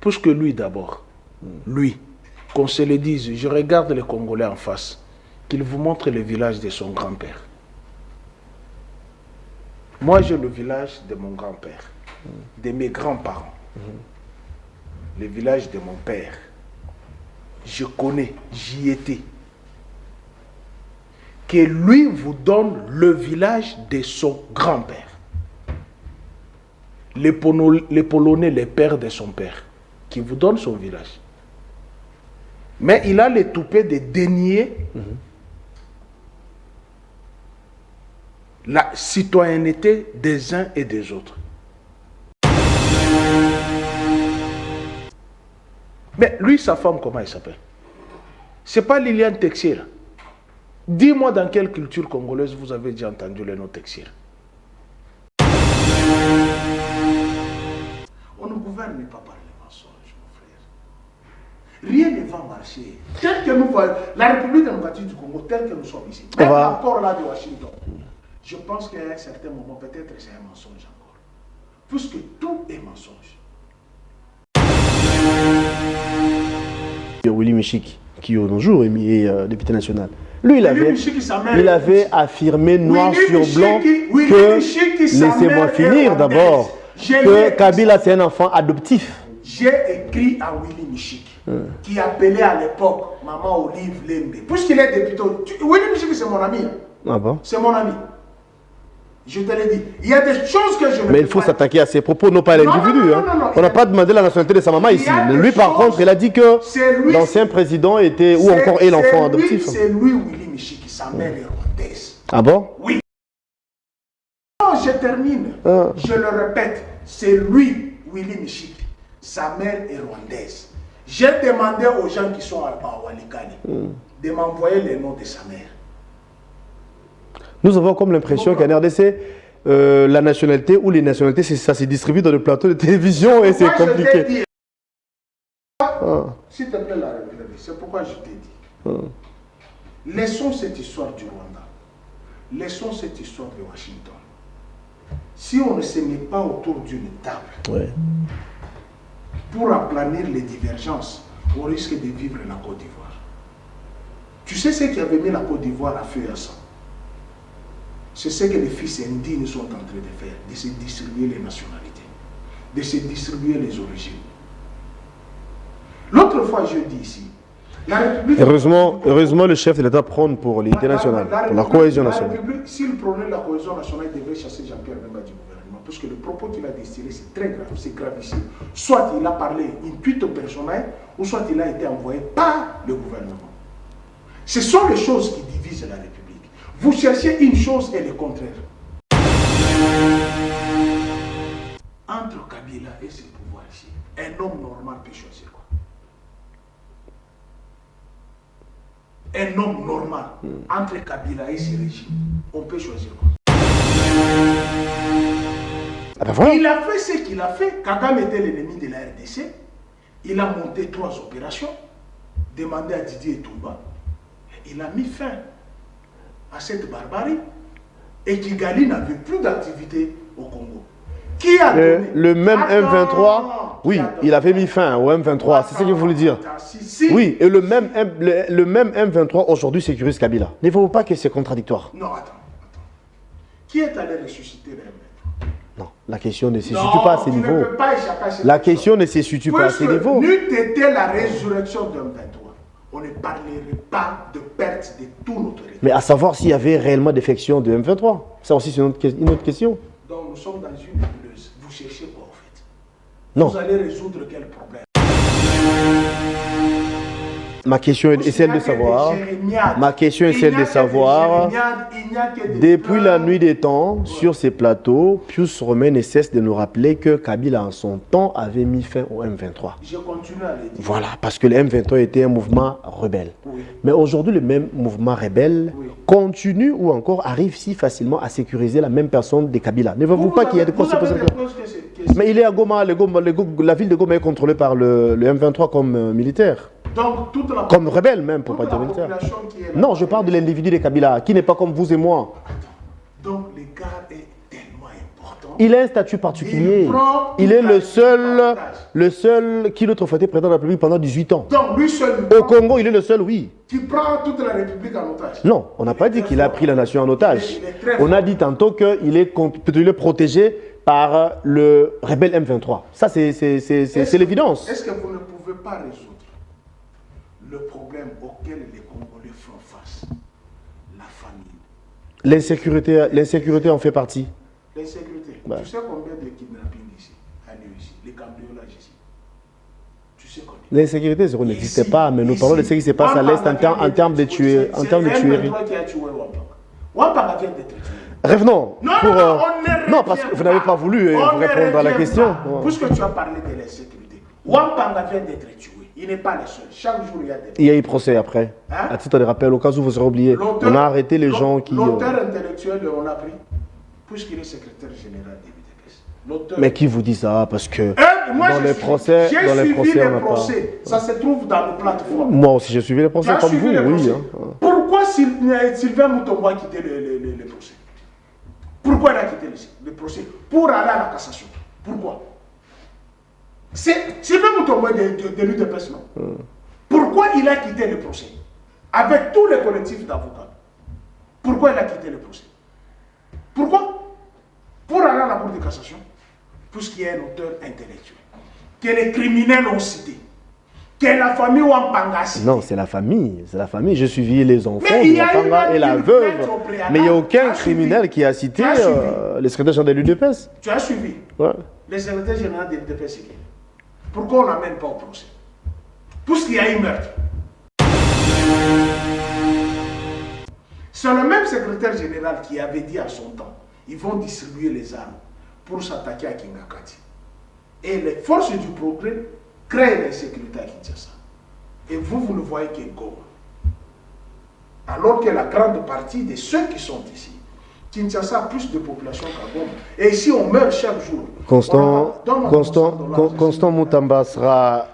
Puisque lui d'abord, lui, qu'on se le dise, je regarde les Congolais en face, qu'il vous montre le village de son grand-père. Moi, j'ai le village de mon grand-père, de mes grands-parents, le village de mon père. Je connais, j'y étais. Que lui vous donne le village de son grand-père. Les Polonais, les pères de son père, qui vous donnent son village. Mais il a le toupet de dénier la citoyenneté des uns et des autres. Mais lui, sa femme, comment elle s'appelle? C'est pas Liliane Texier, là. Dis-moi dans quelle culture congolaise vous avez déjà entendu le nom Texier. On ne gouverne pas par les mensonges, mon frère. Rien ne va marcher. Tel que nous voyons, la République démocratique du Congo, telle que nous sommes ici, même encore là de Washington, je pense qu'à un certain moment, peut-être c'est un mensonge encore. Puisque tout est mensonge. Willy Michik, qui au nos jours est député national. Lui, il avait affirmé noir sur blanc que, laissez-moi finir d'abord, que Kabila c'est un enfant adoptif. J'ai écrit à Willy Michik, qui appelait à l'époque Maman Olive Lembe. Puisqu'il est député, Willy Michik c'est mon ami. Ah bon? C'est mon ami. Je te l'ai dit. Il y a des choses que je ne Mais il faut s'attaquer à ses propos, non pas à l'individu. On n'a pas demandé la nationalité de sa maman ici. Lui, par contre, il a dit que l'ancien président était, ou encore est l'enfant adoptif. C'est lui, Willy Michik, sa mère est rwandaise. Ah bon? Oui. Non, je termine. Je le répète, c'est lui, Willy Michik. Sa mère est rwandaise. J'ai demandé aux gens qui sont à Walikale de m'envoyer les noms de sa mère. Nous avons comme l'impression qu'en RDC, la nationalité ou les nationalités, ça se distribue dans le plateau de télévision et c'est compliqué. S'il te plaît, la République, c'est pourquoi je t'ai dit. Laissons cette histoire du Rwanda. Laissons cette histoire de Washington. Si on ne se met pas autour d'une table pour aplanir les divergences, on risque de vivre la Côte d'Ivoire. Tu sais ce qui avait mis la Côte d'Ivoire à feu et à sang? C'est ce que les fils indignes sont en train de faire, de se distribuer les nationalités, de se distribuer les origines. L'autre fois, je dis ici, la République... Heureusement, le chef de l'État prône pour l'unité nationale, pour la cohésion nationale. S'il prônait la cohésion nationale, il devrait chasser Jean-Pierre Bemba du gouvernement, parce que le propos qu'il a distillé, c'est très grave, c'est gravissime. Soit il a parlé in tweet personnel, ou soit il a été envoyé par le gouvernement. Ce sont les choses qui divisent la République. Vous cherchez une chose et le contraire. Entre Kabila et ses pouvoirs ici, un homme normal peut choisir quoi? Un homme normal, entre Kabila et ses régimes, on peut choisir quoi? Ah ben voilà. Il a fait ce qu'il a fait. Kagame était l'ennemi de la RDC. Il a monté 3 opérations, demandé à Didier Toumba. Il a mis fin à cette barbarie et Kigali n'avait plus d'activité au Congo. Qui a donné le même M23, oui, il avait mis fin au M23, c'est ce que je voulais dire. Oui, et le même M23 aujourd'hui sécurise Kabila. Ne voyez pas que c'est contradictoire? Non, attends. Qui est allé ressusciter le M23? Non, la question ne se situe pas à ce niveau. La question ne se situe pas à ce niveau. N'eût été la résurrection du M23. On ne parlerait pas de perte de tout notre territoire. Mais à savoir s'il y avait réellement défection de M23. Ça aussi, c'est une autre question. Donc nous sommes dans une nébuleuse. Vous cherchez quoi en fait? Non. Vous allez résoudre quel problème? Ma question est celle de savoir. Ma question est celle de savoir. Depuis la nuit des temps, sur ces plateaux, Pius Romain ne cesse de nous rappeler que Kabila en son temps avait mis fin au M23. Je continue à le dire. Voilà, parce que le M23 était un mouvement rebelle. Oui. Mais aujourd'hui, le même mouvement rebelle continue ou encore arrive si facilement à sécuriser la même personne de Kabila. Ne voyez-vous pas qu'il y a des conséquences? Mais il est à Goma, la ville de Goma est contrôlée par le M23 comme militaire. Donc, toute la comme rebelle même, pour pas dire militaire. Non, je parle de l'individu de Kabila, qui n'est pas comme vous et moi. Donc l'écart est tellement important Il a un statut particulier. Il est le seul qui l'autre fois était président de la République pendant 18 ans. Donc lui seul. Au Congo, il est le seul, oui. Qui prend toute la République en otage. Non, on n'a pas dit qu'il a pris la nation en otage. On a dit tantôt qu'il est protégé par le rebelle M23. Ça, c'est l'évidence. Est-ce que vous ne pouvez pas résoudre le problème auquel les Congolais font face? La famine. L'insécurité en fait partie. L'insécurité. Ouais. Tu sais combien de kidnappings ici, ici, les cambriolages ici? Tu sais combien? L'insécurité, ça n'existait pas, mais nous parlons de ce qui se passe à l'Est en termes de tueries. C'est M23 qui a tué Wampanga. Wampanga vient d'être tué. Revenons. Non, parce que vous n'avez pas voulu répondre à la question. Puisque tu as parlé de l'insécurité, Wampanga vient d'être tué. Il n'est pas le seul. Chaque jour, il y a des... Il y a eu procès après. À titre de rappel, au cas où vous serez oublié. On a arrêté les gens qui... L'auteur intellectuel, on l'a pris, puisqu'il est secrétaire général des BDPS. Mais qui vous dit ça? Parce que moi, dans les procès, on n'a pas... Ça se trouve dans nos plateformes. Moi aussi, j'ai suivi les procès comme vous, oui. Pourquoi Sylvain Mutombo a quitté le procès? Pourquoi il a quitté le procès? Pour aller à la cassation. Pourquoi? Sylvain Mutombo est de l'UDPS, non? Pourquoi il a quitté le procès? Avec tous les collectifs d'avocats. Pourquoi il a quitté le procès? Pourquoi? Pour aller à la Cour de cassation. Puisqu'il y a un auteur intellectuel. Que les criminels ont cité. Que la famille Wampanga a cité. Non, c'est la famille. C'est la famille. J'ai suivi les enfants de Wampanga et la veuve. Mais il n'y a aucun criminel qui a cité les secrétaires généraux de l'UDPS. Tu as suivi? Ouais. Les secrétaires généraux de l'UDPS, c'est qui? Pourquoi on ne l'amène pas au procès? Puisqu'il y a eu meurtre. C'est le même secrétaire général qui avait dit à son temps, ils vont distribuer les armes pour s'attaquer à Kingakati. Et les forces du progrès créent l'insécurité à Kinshasa. Et vous ne voyez que Goma. Alors que la grande partie de ceux qui sont ici, Kinshasa a plus de population qu'à Goma. Et ici, on meurt chaque jour. Constant Mutamba sera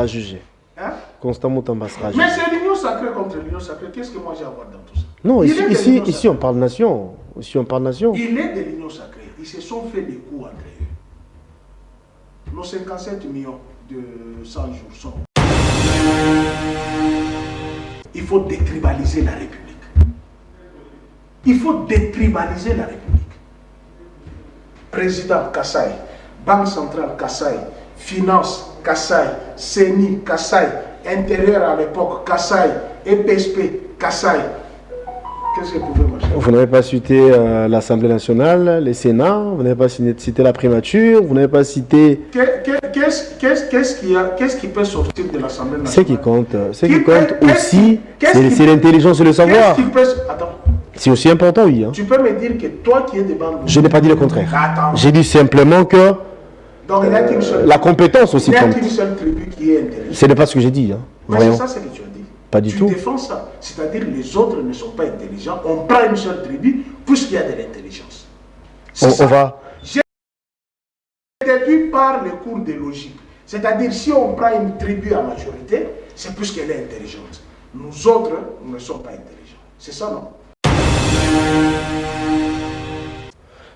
jugé. Hein? Constant Mutamba sera jugé. Mais c'est l'union sacrée contre l'union sacrée. Qu'est-ce que moi j'ai à voir dans tout ça? Non, ici on parle nation. Ici on parle nation. Il est de l'union sacrée. Ils se sont fait des coups entre eux. Nos 57 millions de 100 jours sont... Il faut détribaliser la République. Il faut détribaliser la République. Président Kassai, Banque centrale Kassai, Finance Kassai, CENI Kassai, Intérieur à l'époque Kassai, EPSP Kassai. Qu'est-ce que vous pouvez marcher? Vous n'avez pas cité l'Assemblée nationale, les Sénats, vous n'avez pas cité la primature, vous n'avez pas cité... Qu'est-ce qui peut sortir de l'Assemblée nationale? Ce qui compte aussi, c'est l'intelligence et le savoir. Attends. C'est aussi important, oui. Hein. Tu peux me dire que toi qui es de Bandung... Je n'ai pas dit le contraire. Attends. J'ai dit simplement que donc, il n'y a qu'une seule... la compétence aussi compte. Il n'y a qu'une seule tribu qui est intelligente. Ce n'est pas ce que j'ai dit. Hein. Mais c'est ça ce que tu as dit. Pas du tout. Tu défends ça. C'est-à-dire que les autres ne sont pas intelligents. On prend une seule tribu puisqu'il y a de l'intelligence. On va... J'ai déduit par les cours de logique. C'est-à-dire si on prend une tribu à majorité, c'est puisqu'elle est intelligente. Nous autres, nous ne sommes pas intelligents. C'est ça, non?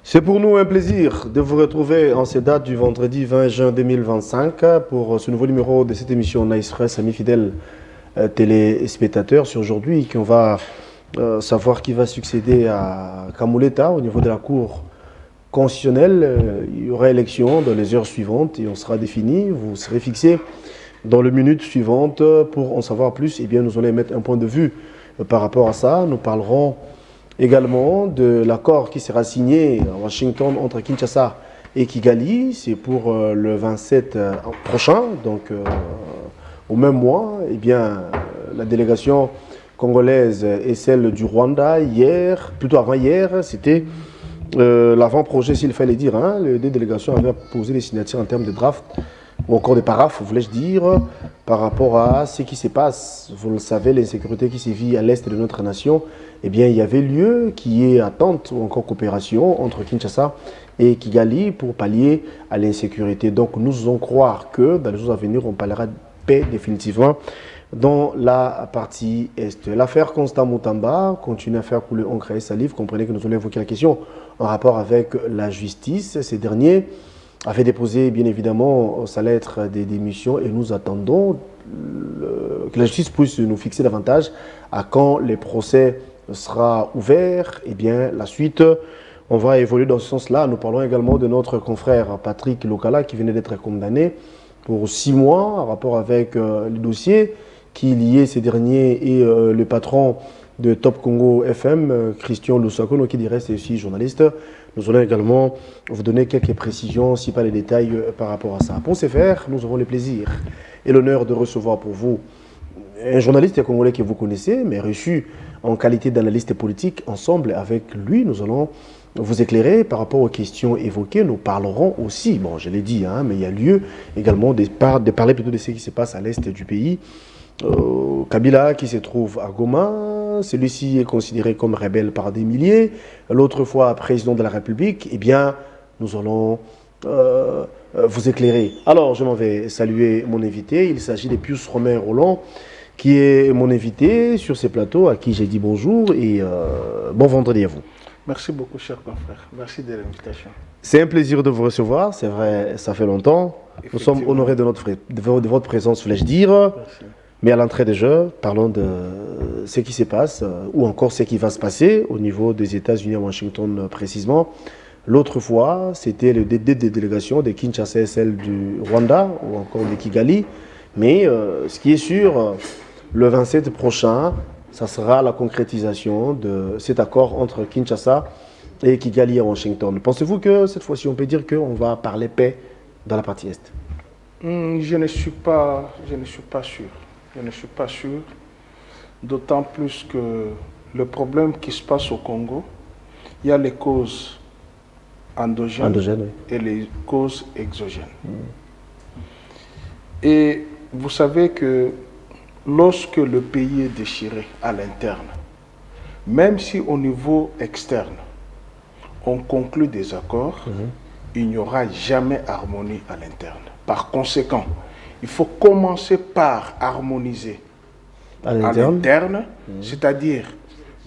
C'est pour nous un plaisir de vous retrouver en ces dates du vendredi 20 juin 2025 pour ce nouveau numéro de cette émission Nice Press, amis fidèles téléspectateurs. C'est aujourd'hui qu'on va savoir qui va succéder à Kamuleta au niveau de la Cour constitutionnelle. Il y aura élection dans les heures suivantes et on sera défini. Vous serez fixé dans les minutes suivantes pour en savoir plus. Eh bien, nous allons mettre un point de vue par rapport à ça. Nous parlerons également de l'accord qui sera signé à Washington entre Kinshasa et Kigali. C'est pour le 27 prochain, donc au même mois. Eh bien, la délégation congolaise et celle du Rwanda, hier, plutôt avant-hier, c'était l'avant-projet, s'il fallait dire. Hein, les deux délégations avaient posé les signatures en termes de draft, ou encore des paraphes, voulais-je dire, par rapport à ce qui se passe. Vous le savez, l'insécurité qui sévit à l'est de notre nation, eh bien, il y avait lieu qui est attente ou encore coopération entre Kinshasa et Kigali pour pallier à l'insécurité. Donc, nous osons croire que dans les jours à venir, on parlera de paix définitivement dans la partie est. L'affaire Constant Mutamba continue à faire couler encre et salive. Comprenez que nous allons évoquer la question en rapport avec la justice. Ces derniers avaient déposé bien évidemment sa lettre des démissions et nous attendons que la justice puisse nous fixer davantage à quand les procès sera ouvert. Eh bien, la suite, on va évoluer dans ce sens-là. Nous parlons également de notre confrère Patrick Lokala qui venait d'être condamné pour 6 mois en rapport avec le dossier qui liait ces derniers et le patron de Top Congo FM, Christian Lusako, qui dirait c'est aussi journaliste. Nous allons également vous donner quelques précisions, si pas les détails par rapport à ça. Pour ce faire, nous avons le plaisir et l'honneur de recevoir pour vous un journaliste congolais que vous connaissez, mais reçu en qualité d'analyste politique. Ensemble avec lui, nous allons vous éclairer par rapport aux questions évoquées. Nous parlerons aussi, bon je l'ai dit, mais il y a lieu également de parler plutôt de ce qui se passe à l'est du pays. Kabila qui se trouve à Goma, celui-ci est considéré comme rebelle par des milliers, l'autre fois président de la République. Eh bien, nous allons vous éclairer. Alors, je m'en vais saluer mon invité. Il s'agit de Pius Romain Roland, qui est mon invité sur ces plateaux, à qui j'ai dit bonjour et bon vendredi à vous. Merci beaucoup, cher confrère. Merci de l'invitation. C'est un plaisir de vous recevoir, c'est vrai, ça fait longtemps. Nous sommes honorés de votre présence, voulais-je dire. Merci. Mais à l'entrée des Jeux, parlons de ce qui se passe, ou encore ce qui va se passer au niveau des États-Unis à Washington précisément. L'autre fois, c'était le des délégations de Kinshasa et celle du Rwanda, ou encore de Kigali. Mais ce qui est sûr, le 27 prochain, ça sera la concrétisation de cet accord entre Kinshasa et Kigali à Washington. Pensez-vous que cette fois-ci, on peut dire qu'on va parler paix dans la partie Est? Je ne suis pas sûr. Je ne suis pas sûr, d'autant plus que le problème qui se passe au Congo, il y a les causes endogènes Oui. et les causes exogènes. Et vous savez que lorsque le pays est déchiré à l'interne, même si au niveau externe, on conclut des accords, il n'y aura jamais harmonie à l'interne. Par conséquent, il faut commencer par harmoniser à l'interne, c'est-à-dire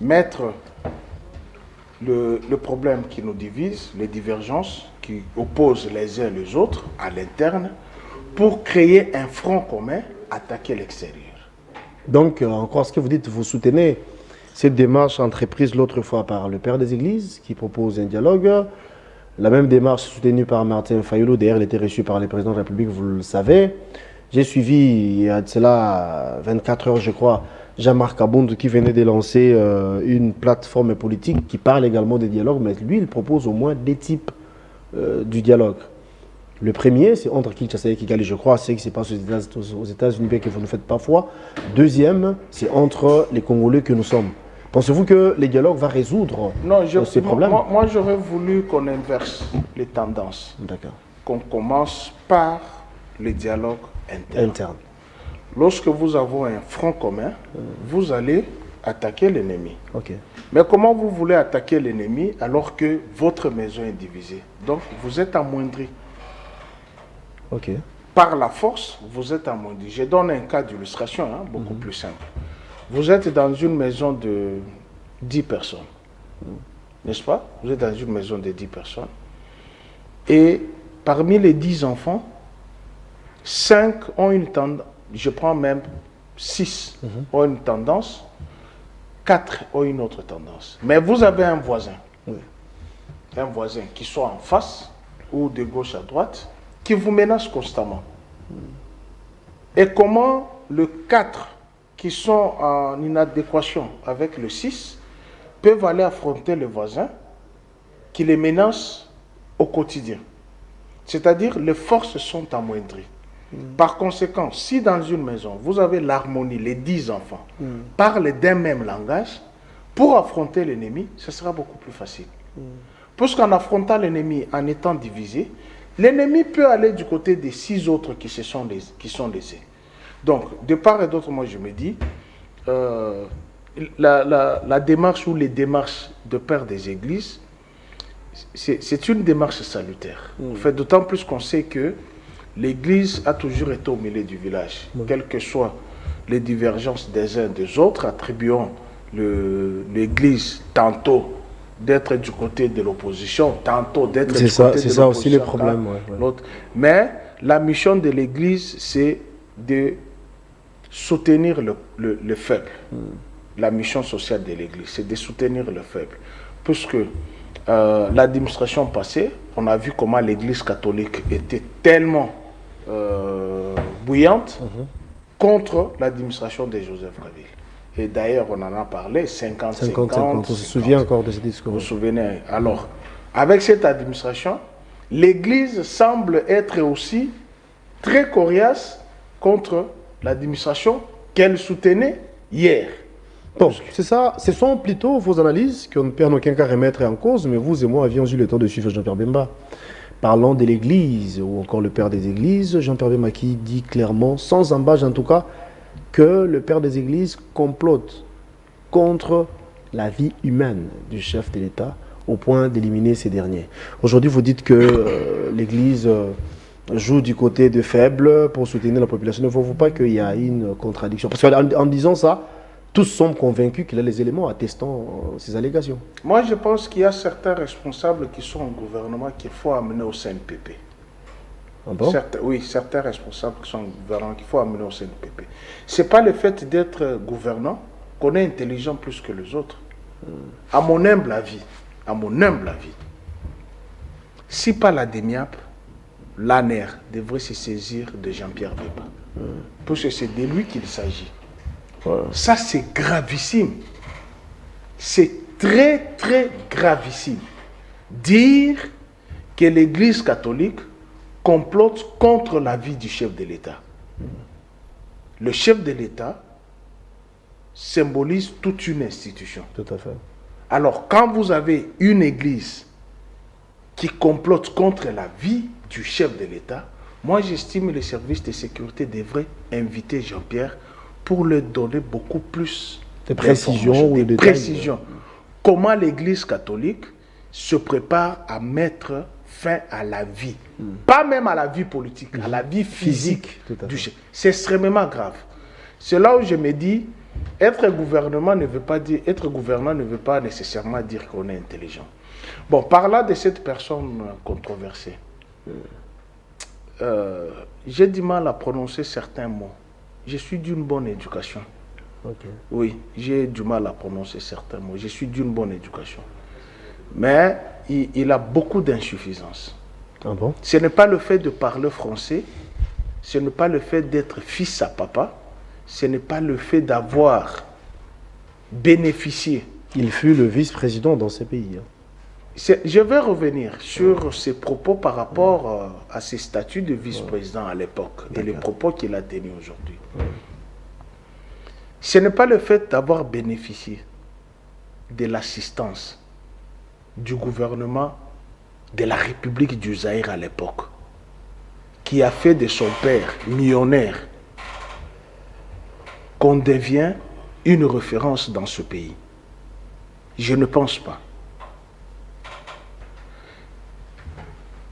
mettre le problème qui nous divise, les divergences qui opposent les uns les autres à l'interne, pour créer un front commun, attaquer l'extérieur. Donc, encore ce que vous dites, vous soutenez cette démarche entreprise l'autre fois par le père des églises qui propose un dialogue. La même démarche soutenue par Martin Fayulu, d'ailleurs il était reçu par le président de la République, vous le savez. J'ai suivi, il y a de cela 24 heures je crois, Jean-Marc Abound qui venait de lancer une plateforme politique qui parle également des dialogues, mais lui il propose au moins 2 types du dialogue. Le premier, c'est entre Kinshasa et Kigali, je crois, c'est ce qui se passe aux États-Unis, bien que vous ne faites pas foi. Deuxième, c'est entre les Congolais que nous sommes. Pensez-vous que les dialogues vont résoudre ces problèmes? Moi, j'aurais voulu qu'on inverse les tendances. D'accord. Qu'on commence par les dialogues internes. Lorsque vous avez un front commun, vous allez attaquer l'ennemi. Okay. Mais comment vous voulez attaquer l'ennemi alors que votre maison est divisée? Donc, vous êtes amoindri. Okay. Par la force, vous êtes amoindri. Je donne un cas d'illustration, beaucoup plus simple. Vous êtes dans une maison de 10 personnes, n'est-ce pas? Vous êtes dans une maison de 10 personnes. Et parmi les 10 enfants, 5 ont une tendance, je prends même 6 ont une tendance, 4 ont une autre tendance. Mais vous avez un voisin, un voisin qui soit en face ou de gauche à droite, qui vous menace constamment. Et comment le 4 qui sont en inadéquation avec le 6 peuvent aller affronter le voisin qui les menace au quotidien. C'est-à-dire les forces sont amoindries. Par conséquent, si dans une maison, vous avez l'harmonie, les 10 enfants parlent d'un même langage, pour affronter l'ennemi, ce sera beaucoup plus facile. Puisqu'en affrontant l'ennemi, en étant divisé, l'ennemi peut aller du côté des 6 autres qui sont laissés. Donc, de part et d'autre, moi je me dis, la démarche ou les démarches de père des églises, c'est une démarche salutaire. En fait, d'autant plus qu'on sait que l'église a toujours été au milieu du village, quelles que soient les divergences des uns des autres, attribuant l'église tantôt d'être du côté de l'opposition, tantôt d'être du côté de l'opposition. C'est ça aussi le problème. Mais la mission de l'Église, c'est de soutenir le faible. La mission sociale de l'Église, c'est de soutenir le faible. Puisque l'administration passée, on a vu comment l'Église catholique était tellement bouillante contre l'administration de Joseph Kabila. Et d'ailleurs, on en a parlé, 50-50. On se souvient encore de ce discours. Vous vous souvenez? Alors, avec cette administration, l'Église semble être aussi très coriace contre l'administration qu'elle soutenait hier. Bon, c'est ça. Ce sont plutôt vos analyses qu'on ne peut en aucun cas remettre en cause, mais vous et moi avions eu le temps de suivre Jean-Pierre Bemba. Parlant de l'Église, ou encore le père des Églises, Jean-Pierre Bemba qui dit clairement, sans embâche en tout cas, que le père des Églises complote contre la vie humaine du chef de l'État au point d'éliminer ces derniers. Aujourd'hui, vous dites que l'Église joue du côté des faibles pour soutenir la population. Ne voyez-vous pas qu'il y a une contradiction? Parce qu'en disant ça, tous sont convaincus qu'il a les éléments attestant ces allégations. Moi, je pense qu'il y a certains responsables qui sont au gouvernement qu'il faut amener au CNPP. Ah bon? Certains responsables qui sont au gouvernement qu'il faut amener au CNPP. Ce n'est pas le fait d'être gouvernant qu'on est intelligent plus que les autres. À mon humble avis, si pas la DEMIAP, l'ANER devrait se saisir de Jean-Pierre Bemba. Parce que c'est de lui qu'il s'agit. Ça, c'est gravissime. C'est très, très gravissime. Dire que l'Église catholique complote contre la vie du chef de l'État. Le chef de l'État symbolise toute une institution. Tout à fait. Alors, quand vous avez une Église qui complote contre la vie du chef de l'État, moi, j'estime que les services de sécurité devraient inviter Jean-Pierre pour lui donner beaucoup plus de précisions. De précisions. Comment l'Église catholique se prépare à mettre fin à la vie. Pas même à la vie politique, à la vie physique du chef. C'est extrêmement grave. C'est là où je me dis, être gouvernant ne veut pas nécessairement dire qu'on est intelligent. Bon, parlant de cette personne controversée, j'ai du mal à prononcer certains mots. Je suis d'une bonne éducation. Oui, j'ai du mal à prononcer certains mots. Je suis d'une bonne éducation. Mais il a beaucoup d'insuffisances. Ah bon? Ce n'est pas le fait de parler français, ce n'est pas le fait d'être fils à papa, ce n'est pas le fait d'avoir bénéficié. Il fut le vice-président dans ces pays. Je vais revenir sur ses propos par rapport à ses statuts de vice-président à l'époque et les propos qu'il a tenus aujourd'hui. Ce n'est pas le fait d'avoir bénéficié de l'assistance du gouvernement de la République du Zaïre à l'époque, qui a fait de son père millionnaire, qu'on devient une référence dans ce pays. Je ne pense pas.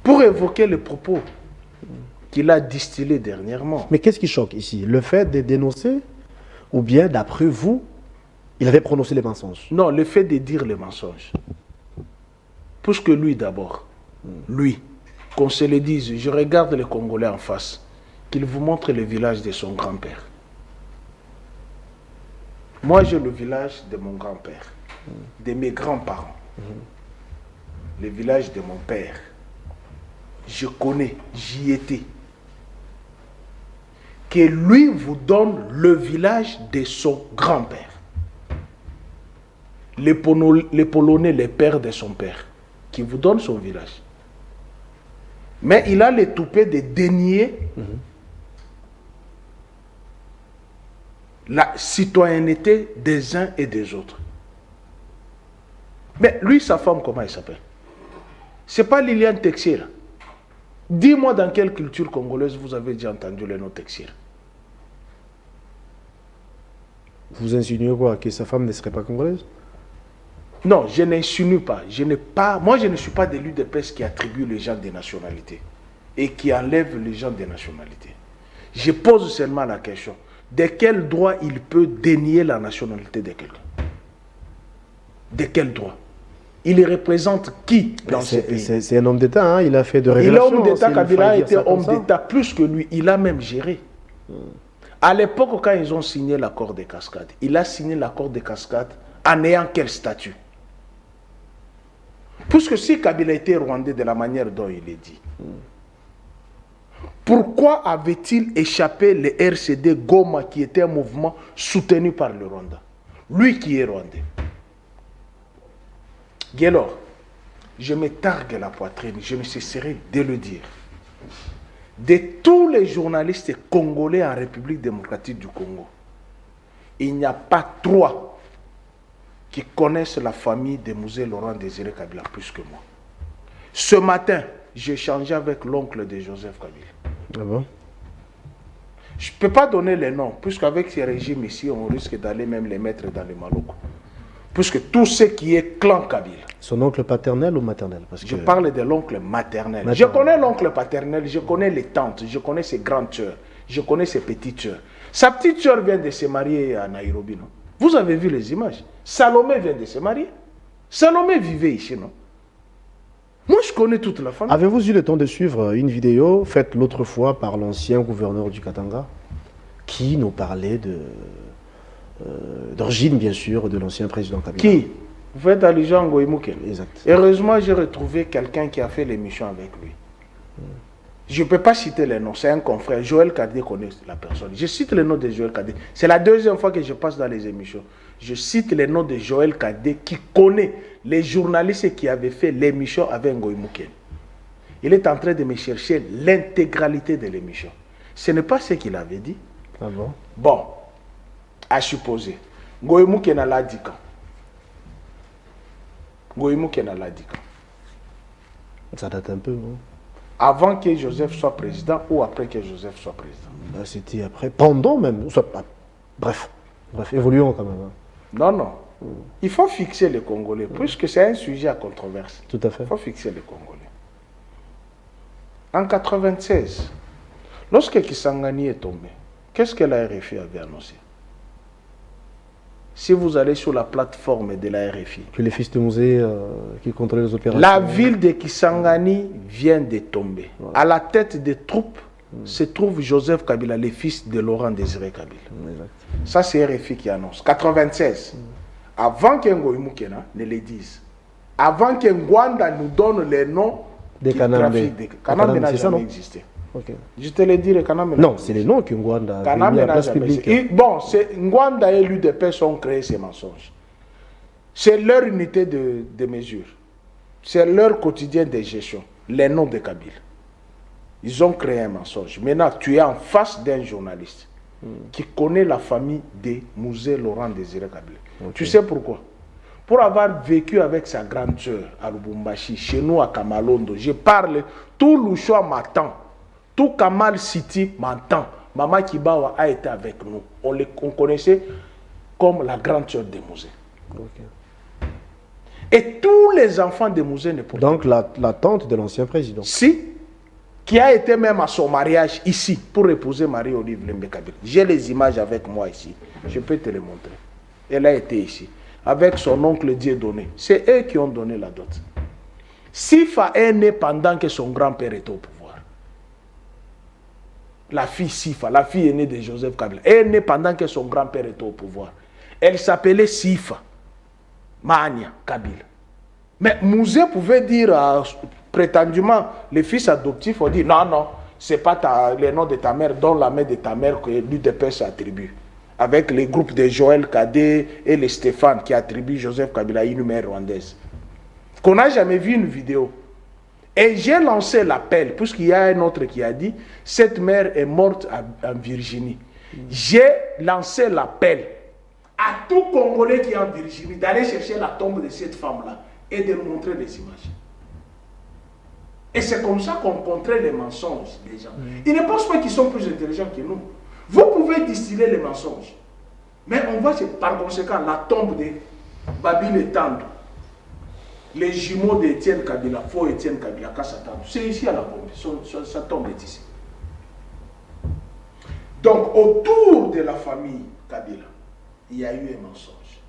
Pour évoquer les propos qu'il a distillés dernièrement. Mais qu'est-ce qui choque ici? Le fait de dénoncer, ou bien d'après vous, il avait prononcé les mensonges? Non, le fait de dire les mensonges. Puisque lui d'abord, lui, qu'on se le dise, je regarde les Congolais en face, qu'il vous montre le village de son grand-père. Moi, j'ai le village de mon grand-père, de mes grands-parents, le village de mon père. Je connais, j'y étais. Que lui vous donne le village de son grand-père. Les Polonais, les pères de son père, qui vous donnent son village. Mais il a le toupet de dénier la citoyenneté des uns et des autres. Mais lui, sa femme, comment elle s'appelle? C'est pas Liliane Texier. Dis-moi dans quelle culture congolaise vous avez déjà entendu le nom Texier? Vous insinuez quoi? Que sa femme ne serait pas congolaise? Non, je n'insinue pas. Moi, je ne suis pas de l'UDPS qui attribue les gens des nationalités et qui enlève les gens des nationalités. Je pose seulement la question. De quel droit il peut dénier la nationalité de quelqu'un? De quel droit? Il représente qui dans ce pays? C'est un homme d'État, hein? Il a fait de Il est révélations. homme d'État, s'il Kabila a faille dire été ça comme homme ça. d'État plus que lui. Il a même géré. À l'époque, quand ils ont signé l'accord des cascades, il a signé l'accord des cascades en ayant quel statut? Puisque si Kabila était rwandais de la manière dont il est dit, pourquoi avait-il échappé le RCD Goma qui était un mouvement soutenu par le Rwanda? Lui qui est rwandais. Guélor, je me targue la poitrine, je ne cesserai de le dire. De tous les journalistes congolais en République démocratique du Congo, il n'y a pas 3 qui connaissent la famille de Mouzé Laurent Désiré Kabila plus que moi. Ce matin, j'ai échangé avec l'oncle de Joseph Kabila. Ah bon? Je ne peux pas donner les noms, puisqu'avec ces régimes ici, on risque d'aller même les mettre dans les malocos. Puisque tout ce qui est clan Kabila. Son oncle paternel ou maternel? Parce que... Je parle de l'oncle maternel. Je connais l'oncle paternel, je connais les tantes, je connais ses grandes sœurs, je connais ses petites sœurs. Sa petite sœur vient de se marier à Nairobi, non? Vous avez vu les images? Salomé vient de se marier. Salomé vivait ici, non? Moi, je connais toute la famille. Avez-vous eu le temps de suivre une vidéo faite l'autre fois par l'ancien gouverneur du Katanga qui nous parlait d'origine, bien sûr, de l'ancien président Kabila? Qui? Vous faites allusion à Ngoï Mouken. Exact. Heureusement, j'ai retrouvé quelqu'un qui a fait l'émission avec lui. Je ne peux pas citer les noms, c'est un confrère. Joël Kadé connaît la personne. Je cite le nom de Joël Kadé. C'est la deuxième fois que je passe dans les émissions. Je cite le nom de Joël Kadé qui connaît les journalistes qui avaient fait l'émission avec Ngoï Mouken. Il est en train de me chercher l'intégralité de l'émission. Ce n'est pas ce qu'il avait dit. Ah bon? Bon, à supposer. Ngoï Mouken a l'a dit quand? Ngoï Mouken a l'a dit quand? Ça date un peu, non? Avant que Joseph soit président ou après que Joseph soit président? Bah, c'était après, pendant même. Bref, évoluons quand même. Hein. Non, non. Il faut fixer les Congolais, puisque c'est un sujet à controverse. Tout à fait. Il faut fixer les Congolais. En 1996, lorsque Kisangani est tombé, qu'est-ce que la RFI avait annoncé? Si vous allez sur la plateforme de la RFI, Que les fils de Mouzé qui contrôlaient les opérations. la ville de Kisangani vient de tomber. Voilà. À la tête des troupes se trouve Joseph Kabila, le fils de Laurent Désiré Kabila. Exact. Ça, c'est RFI qui annonce. 96. Avant qu'Ngoï Moukena ne le dise, avant que Ngwanda nous donne les noms des Kanambe. Kanambe n'a jamais existé. Okay. Je te le dirai, Kanambe. Non, c'est les noms que Ngwanda a mis à la place publique. Bon, Ngwanda et l'UDPS ont créé ces mensonges. C'est leur unité de mesure. C'est leur quotidien de gestion. Les noms de Kabila. Ils ont créé un mensonge. Maintenant, tu es en face d'un journaliste qui connaît la famille de Mouzé Laurent Désiré Kabila. Okay. Tu sais pourquoi? Pour avoir vécu avec sa grande sœur à Lubumbashi, chez nous à Kamalondo, je parle, tout Louchoua m'attend, tout Kamal City m'entend. Maman Kibawa a été avec nous. On connaissait comme la grande sœur de Mouzé. Okay. Et tous les enfants de Mouzé ne pouvaient pas. Donc la tante de l'ancien président. Si, qui a été même à son mariage ici pour épouser Marie-Olive Lembe Kabila. J'ai les images avec moi ici. Je peux te les montrer. Elle a été ici. Avec son oncle Dieudonné. C'est eux qui ont donné la dot. Sifa est née pendant que son grand-père était au pouvoir. La fille Sifa, la fille aînée de Joseph Kabila, est née pendant que son grand-père était au pouvoir. Elle s'appelait Sifa Mania Kabila. Mais Mouzé pouvait dire, prétendument, les fils adoptifs ont dit non, non, ce n'est pas le nom de ta mère, donne la main de ta mère que l'UDPS attribue. Avec les groupes de Joël Kadé et les Stéphane qui attribuent Joseph Kabila à une mère rwandaise. Qu'on n'a jamais vu une vidéo. Et j'ai lancé l'appel, puisqu'il y a un autre qui a dit, cette mère est morte en Virginie. J'ai lancé l'appel à tout Congolais qui est en Virginie d'aller chercher la tombe de cette femme-là et de nous montrer les images. Et c'est comme ça qu'on contrait les mensonges des gens. Ils ne pensent pas qu'ils sont plus intelligents que nous. Vous pouvez distiller les mensonges. Mais on voit par conséquent la tombe de Babil et Tandou. Les jumeaux d'Étienne Kabila, faux Étienne Kabila, Kassatandou. C'est ici à la pompe. Sa tombe est ici. Donc autour de la famille Kabila, il y a eu un mensonge.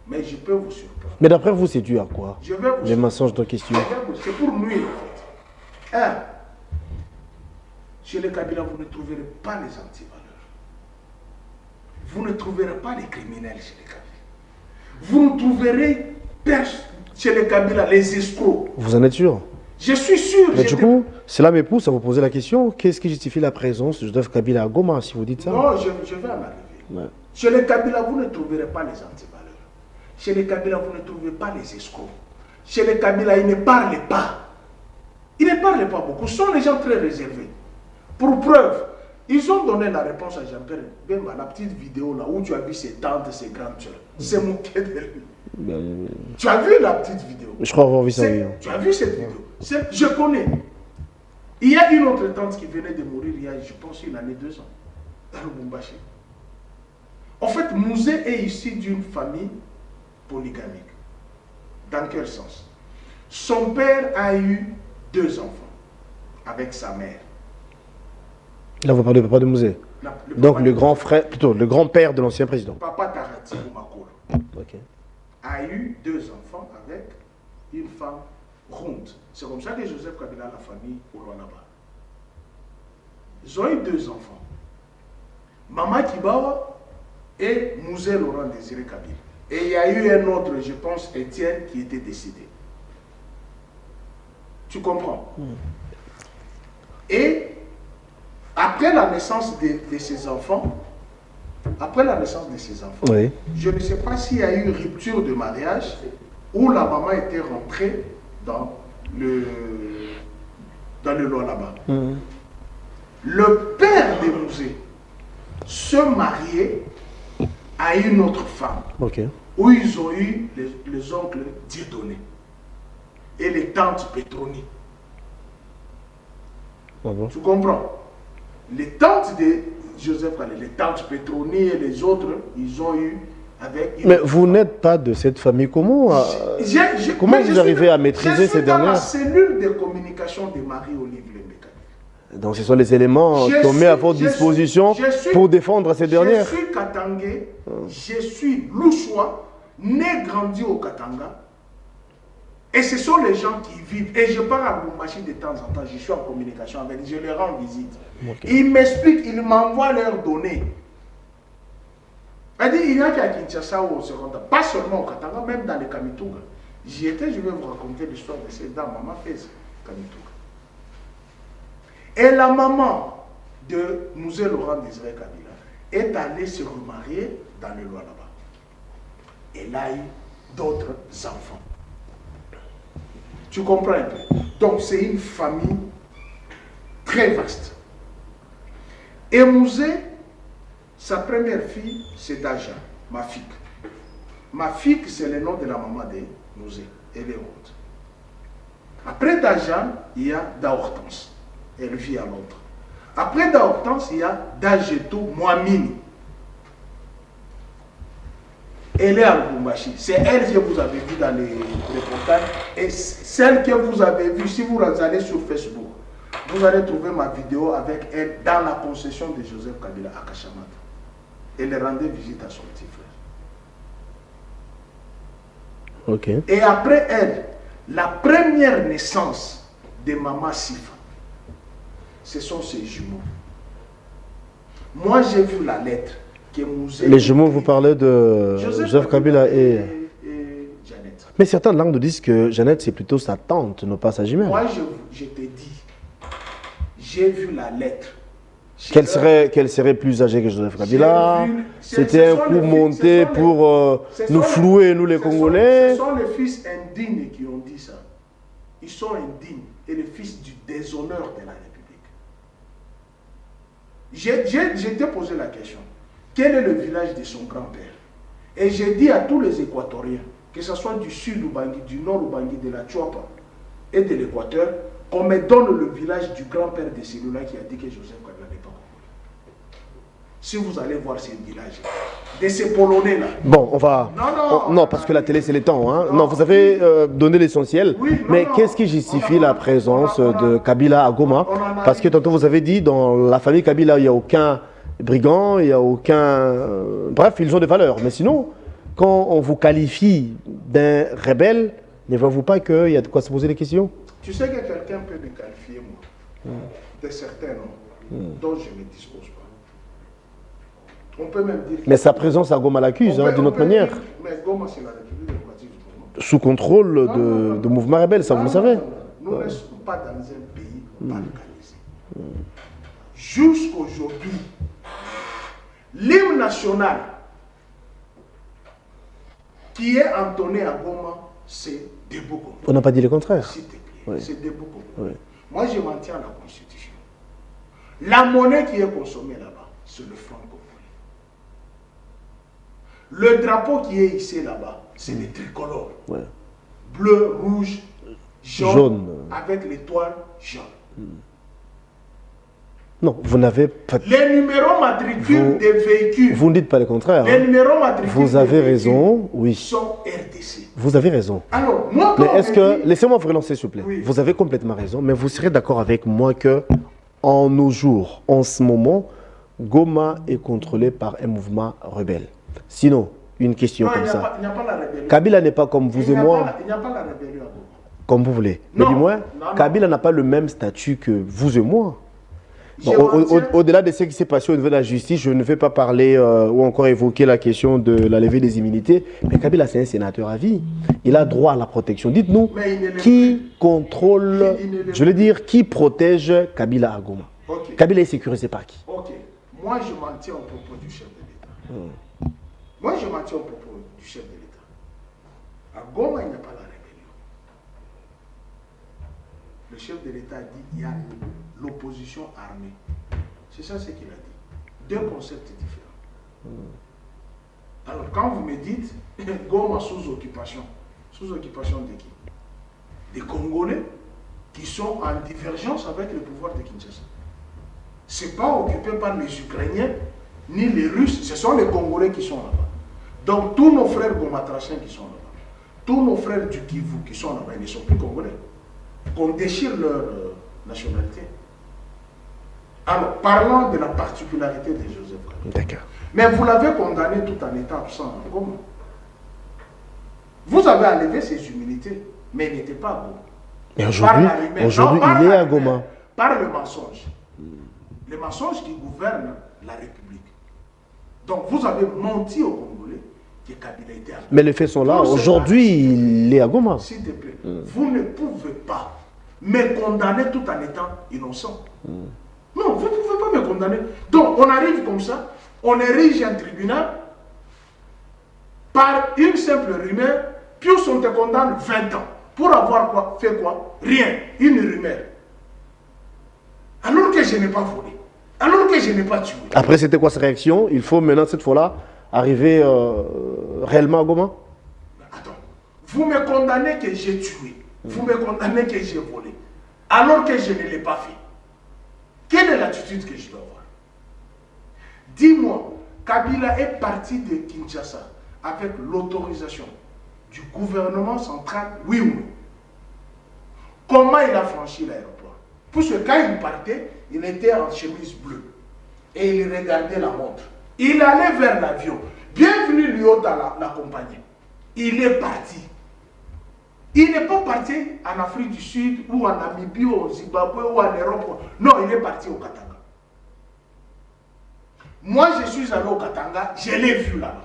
Mais je peux vous surprendre. Mais d'après vous, c'est dû à quoi? Je vais vous Les mensonges de question. C'est pour nuire en fait. Un, chez les Kabila, vous ne trouverez pas les antivaleurs. Vous ne trouverez pas les criminels chez les Kabila. Vous ne trouverez chez les Kabila les escrocs. Vous en êtes sûr? Je suis sûr. Mais du coup, cela me pousse à vous poser la question, qu'est-ce qui justifie la présence de Joseph Kabila à Goma, si vous dites ça? Non, je vais en arriver. Ouais. Chez les Kabila, vous ne trouverez pas les antivaleurs. Chez les Kabila, vous ne trouvez pas les escrocs. Chez les Kabila, ils ne parlent pas. Ils ne parlent pas beaucoup. Ce sont les gens très réservés. Pour preuve, ils ont donné la réponse à Jean-Pierre Bemba, la petite vidéo là où tu as vu ses tantes, ses grandes soeurs. C'est moqué de lui. Tu as vu la petite vidéo? Je crois avoir vu ça. Oui. Tu as vu cette vidéo? Je connais. Il y a une autre tante qui venait de mourir il y a, je pense, une année, 2 ans, dans le Lubumbashi. En fait, Mouzé est issu d'une famille polygamique. Dans quel sens? Son père a eu 2 enfants avec sa mère. Là, vous parlez de papa de Mouzé. Donc le grand frère, plutôt le grand-père de l'ancien président. Papa Tarati Makolo a eu 2 enfants avec une femme ronde. C'est comme ça que Joseph Kabila a la famille au Lualaba. Ils ont eu 2 enfants. Maman Kibawa et Mouzé Laurent Désiré Kabila. Et il y a eu un autre, je pense, Étienne, qui était décédé. Tu comprends? Et après la naissance de ces enfants, oui. Je ne sais pas s'il y a eu rupture de mariage ou la maman était rentrée dans le Lualaba. Le père de Mouzé se mariait à une autre femme. Où ils ont eu les oncles Dieudonné et les tantes Petroni. Tu comprends? Les tantes de Joseph Kabila, les tantes Petroni et les autres, ils ont eu avec... Mais vous n'êtes pas de cette famille. Comment vous arrivez à maîtriser ces dernières? Je suis dans la cellule de communication de Marie-Olive Lembeka. Donc ce sont les éléments qu'on met à votre disposition pour défendre ces dernières. Je suis Katangé, je suis Louchois, né, grandi au Katanga. Et ce sont les gens qui vivent. Et je pars à Lubumbashi de temps en temps, je suis en communication avec eux, je les rends visite. Ils m'expliquent, ils m'envoient leurs données. Il y a qui à Kinshasa ou au secondaire, pas seulement au Katanga, même dans les Kamituga. J'y étais, je vais vous raconter l'histoire de ces dames, maman Fez, Kamituga. Et la maman de Mouzé Laurent Désiré Kabila est allée se remarier dans le Lualaba. Elle a eu d'autres enfants. Tu comprends un peu? Donc c'est une famille très vaste. Et Mouzé, sa première fille, c'est Daja, ma fille. Ma fille, c'est le nom de la maman de Mouzé. Elle est haute. Après Daja, il y a Daortance. Elle vit à Londres. Après Daortance, il y a Dajeto Mouamini. Elle est à Lubumbashi. C'est elle que vous avez vue dans les reportages. Et celle que vous avez vue, si vous allez sur Facebook, vous allez trouver ma vidéo avec elle dans la concession de Joseph Kabila à Kachamata. Elle rendait visite à son petit frère. Et après elle, la première naissance de Maman Sifa, ce sont ses jumeaux. Moi, j'ai vu la lettre. Les jumeaux, vous parlez de Joseph Kabila et Jeannette. Mais certaines langues nous disent que Jeannette, c'est plutôt sa tante, non pas sa jumelle. Moi, je te dis, j'ai vu la lettre. Qu'elle serait plus âgée que Joseph Kabila. C'était un coup monté pour nous flouer, nous les Congolais. Ce sont les fils indignes qui ont dit ça. Ils sont indignes et les fils du déshonneur de la République. J'ai te posé la question. Quel est le village de son grand-père? Et j'ai dit à tous les Équatoriens, que ce soit du sud Ubangi, du nord Ubangi, de la Tchouapa et de l'Équateur, qu'on me donne le village du grand-père de celui-là qui a dit que Joseph Kabila n'est pas congolais. Si vous allez voir ces villages, de ces Polonais-là. Bon, on va... Non, parce que la télé, c'est les temps. Hein. Non, vous avez donné l'essentiel. Oui, mais qu'est-ce qui justifie la présence de Kabila à Goma? Parce que tantôt, vous avez dit, dans la famille Kabila, il n'y a aucun brigand, il n'y a aucun... bref, ils ont des valeurs. Mais sinon, quand on vous qualifie d'un rebelle, ne voyez-vous pas qu'il y a de quoi se poser des questions? Tu sais que quelqu'un peut me qualifier, moi, de certains noms dont je ne dispose pas. On peut même dire... Mais sa présence à Goma l'accuse, d'une autre manière. Mais Goma, c'est la République démocratique du Congo. Sous contrôle de mouvement rebelle, ça vous le savez. Nous ne sommes pas dans un pays balkanisé. Jusqu'aujourd'hui, l'hymne national qui est entonné à Goma, c'est Debout Congo. On n'a pas dit le contraire. S'il te plaît, Oui. c'est Debout Congo. Oui. Moi, je m'en tiens à la Constitution. La monnaie qui est consommée là-bas, c'est le franc congolais. Le drapeau qui est hissé là-bas, c'est le tricolore. Ouais. Bleu, rouge, jaune. Avec l'étoile jaune. Non, vous n'avez pas... Les numéros matricules des véhicules. Vous ne dites pas le contraire. Les numéros matricules vous avez des raison, oui. sont RDC. Vous avez raison. Alors, moi, Mais est-ce que... Laissez-moi vous relancer, s'il vous plaît. Oui. Vous avez complètement raison, mais vous serez d'accord avec moi que, en nos jours, en ce moment, Goma est contrôlé par un mouvement rebelle. Sinon, une question non, comme il ça. n'y a pas la rébellion. Kabila n'est pas comme vous et moi, Il n'y a pas la rébellion à Goma. comme vous voulez. Mais Non. du moins, Non. Kabila n'a pas le même statut que vous et moi. Bon, Je m'en tiens- au-delà de ce qui s'est passé au niveau de la justice, je ne vais pas parler ou encore évoquer la question de la levée des immunités, mais Kabila, c'est un sénateur à vie. Il a droit à la protection. Dites-nous, Mais il ne l'est qui contrôle, Il ne l'est je veux dire, qui protège Kabila à Goma? Ok. Kabila est sécurisé par qui? Ok. Moi, je m'en tiens au propos du chef de l'État. Moi, je m'en tiens au propos du chef de l'État. À Goma, il n'y a pas la rébellion. Le chef de l'État a dit qu'il y a l'opposition armée. C'est ça ce qu'il a dit. Deux concepts différents. Alors, quand vous me dites Goma sous occupation de qui? Des Congolais qui sont en divergence avec le pouvoir de Kinshasa. Ce n'est pas occupé par les Ukrainiens ni les Russes, ce sont les Congolais qui sont là-bas. Donc tous nos frères gomatraciens qui sont là-bas, tous nos frères du Kivu qui sont là-bas, ils ne sont plus Congolais. Qu'on déchire leur nationalité. Alors, parlons de la particularité de Joseph Kabila. D'accord. Mais vous l'avez condamné tout en étant absent. Comment? Vous avez enlevé ses humilités, mais il n'était pas à Goma. Et aujourd'hui, il est à Goma. Par le mensonge. Le mensonge qui gouverne la République. Donc vous avez menti aux Congolais que Kabila était à Goma. Mais les faits sont là. Aujourd'hui, il est à Goma. S'il te plaît, vous ne pouvez pas me condamner tout en étant innocent. Non, vous ne pouvez pas me condamner. Donc on arrive comme ça, on érige un tribunal par une simple rumeur, puis on te condamne 20 ans. Pour avoir quoi, fait quoi? Rien, une rumeur. Alors que je n'ai pas volé. Alors que je n'ai pas tué. Après, c'était quoi sa réaction? Il faut maintenant, cette fois-là, arriver réellement à Goma? Attends, vous me condamnez que j'ai tué. Vous me condamnez que j'ai volé. Alors que je ne l'ai pas fait. Quelle est l'attitude que je dois avoir? Dis-moi, Kabila est parti de Kinshasa avec l'autorisation du gouvernement central, oui ou non? Comment il a franchi l'aéroport? Puisque quand il partait, il était en chemise bleue. Et il regardait la montre. Il allait vers l'avion. Bienvenue Lyota l'accompagnait. Il est parti. Il n'est pas parti en Afrique du Sud ou en Namibie ou au Zimbabwe ou en Europe. Non, il est parti au Katanga. Moi, je suis allé au Katanga, je l'ai vu là-bas.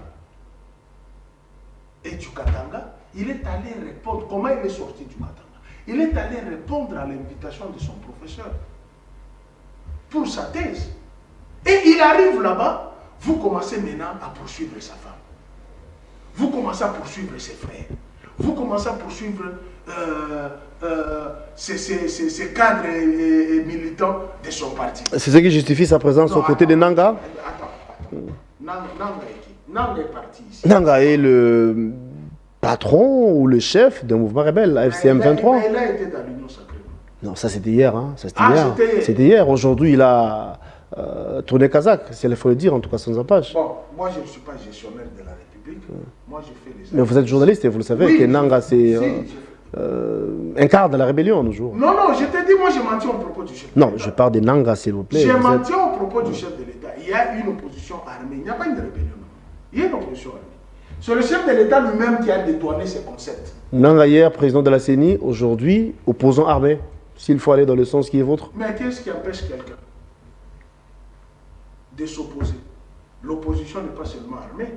Et du Katanga, il est allé répondre. Comment il est sorti du Katanga? Il est allé répondre à l'invitation de son professeur pour sa thèse. Et il arrive là-bas, vous commencez maintenant à poursuivre sa femme. Vous commencez à poursuivre ses frères. Vous commencez à poursuivre ces cadres et militants de son parti. C'est ce qui justifie sa présence aux côtés de Nanga? Attends. Nanga est qui? Nanga est parti ici. Nanga est le patron ou le chef d'un mouvement rebelle, la FCM 23. Il a été dans l'Union sacrée. Non, ça c'était hier. Hein. Ça, Ah, hier. c'était hier. C'était hier. Aujourd'hui, il a tourné kazakh, il faut le dire, en tout cas sans empêche. Bon, moi je ne suis pas gestionnaire de la République. Moi je fais les... Mais vous êtes journaliste et vous le savez Oui, que Nanga c'est si, un quart de la rébellion à nos jours. Non, non, je t'ai dit, moi je m'en tiens au propos du chef. Non, je parle de Nanga, s'il vous plaît. Je Vous m'en êtes- tiens au propos du chef de l'État. Il y a une opposition armée. Il n'y a pas une rébellion. Il y a une opposition armée. C'est le chef de l'État lui-même qui a détourné ces concepts. Nanga hier, président de la CENI, aujourd'hui, opposant armé, s'il faut aller dans le sens qui est vôtre. Mais qu'est-ce qui empêche quelqu'un de s'opposer? L'opposition n'est pas seulement armée,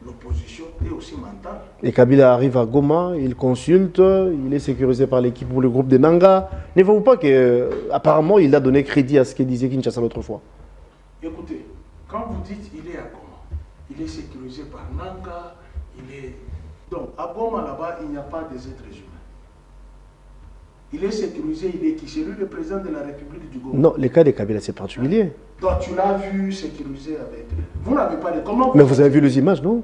l'opposition est aussi mentale. Et Kabila arrive à Goma, il consulte, il est sécurisé par l'équipe ou le groupe de Nanga. Ne voyez-vous pas qu'apparemment il a donné crédit à ce que disait Kinshasa l'autre fois? Écoutez, quand vous dites il est à Goma, il est sécurisé par Nanga, il est... Donc à Goma là-bas, il n'y a pas des êtres humains. Il est sécurisé, il est qui? C'est lui le président de la République du Goma. Non, le cas de Kabila c'est particulier. Donc tu l'as vu sécurisé avec... Vous n'avez pas de... Comment Mais vous avez vu les images, non?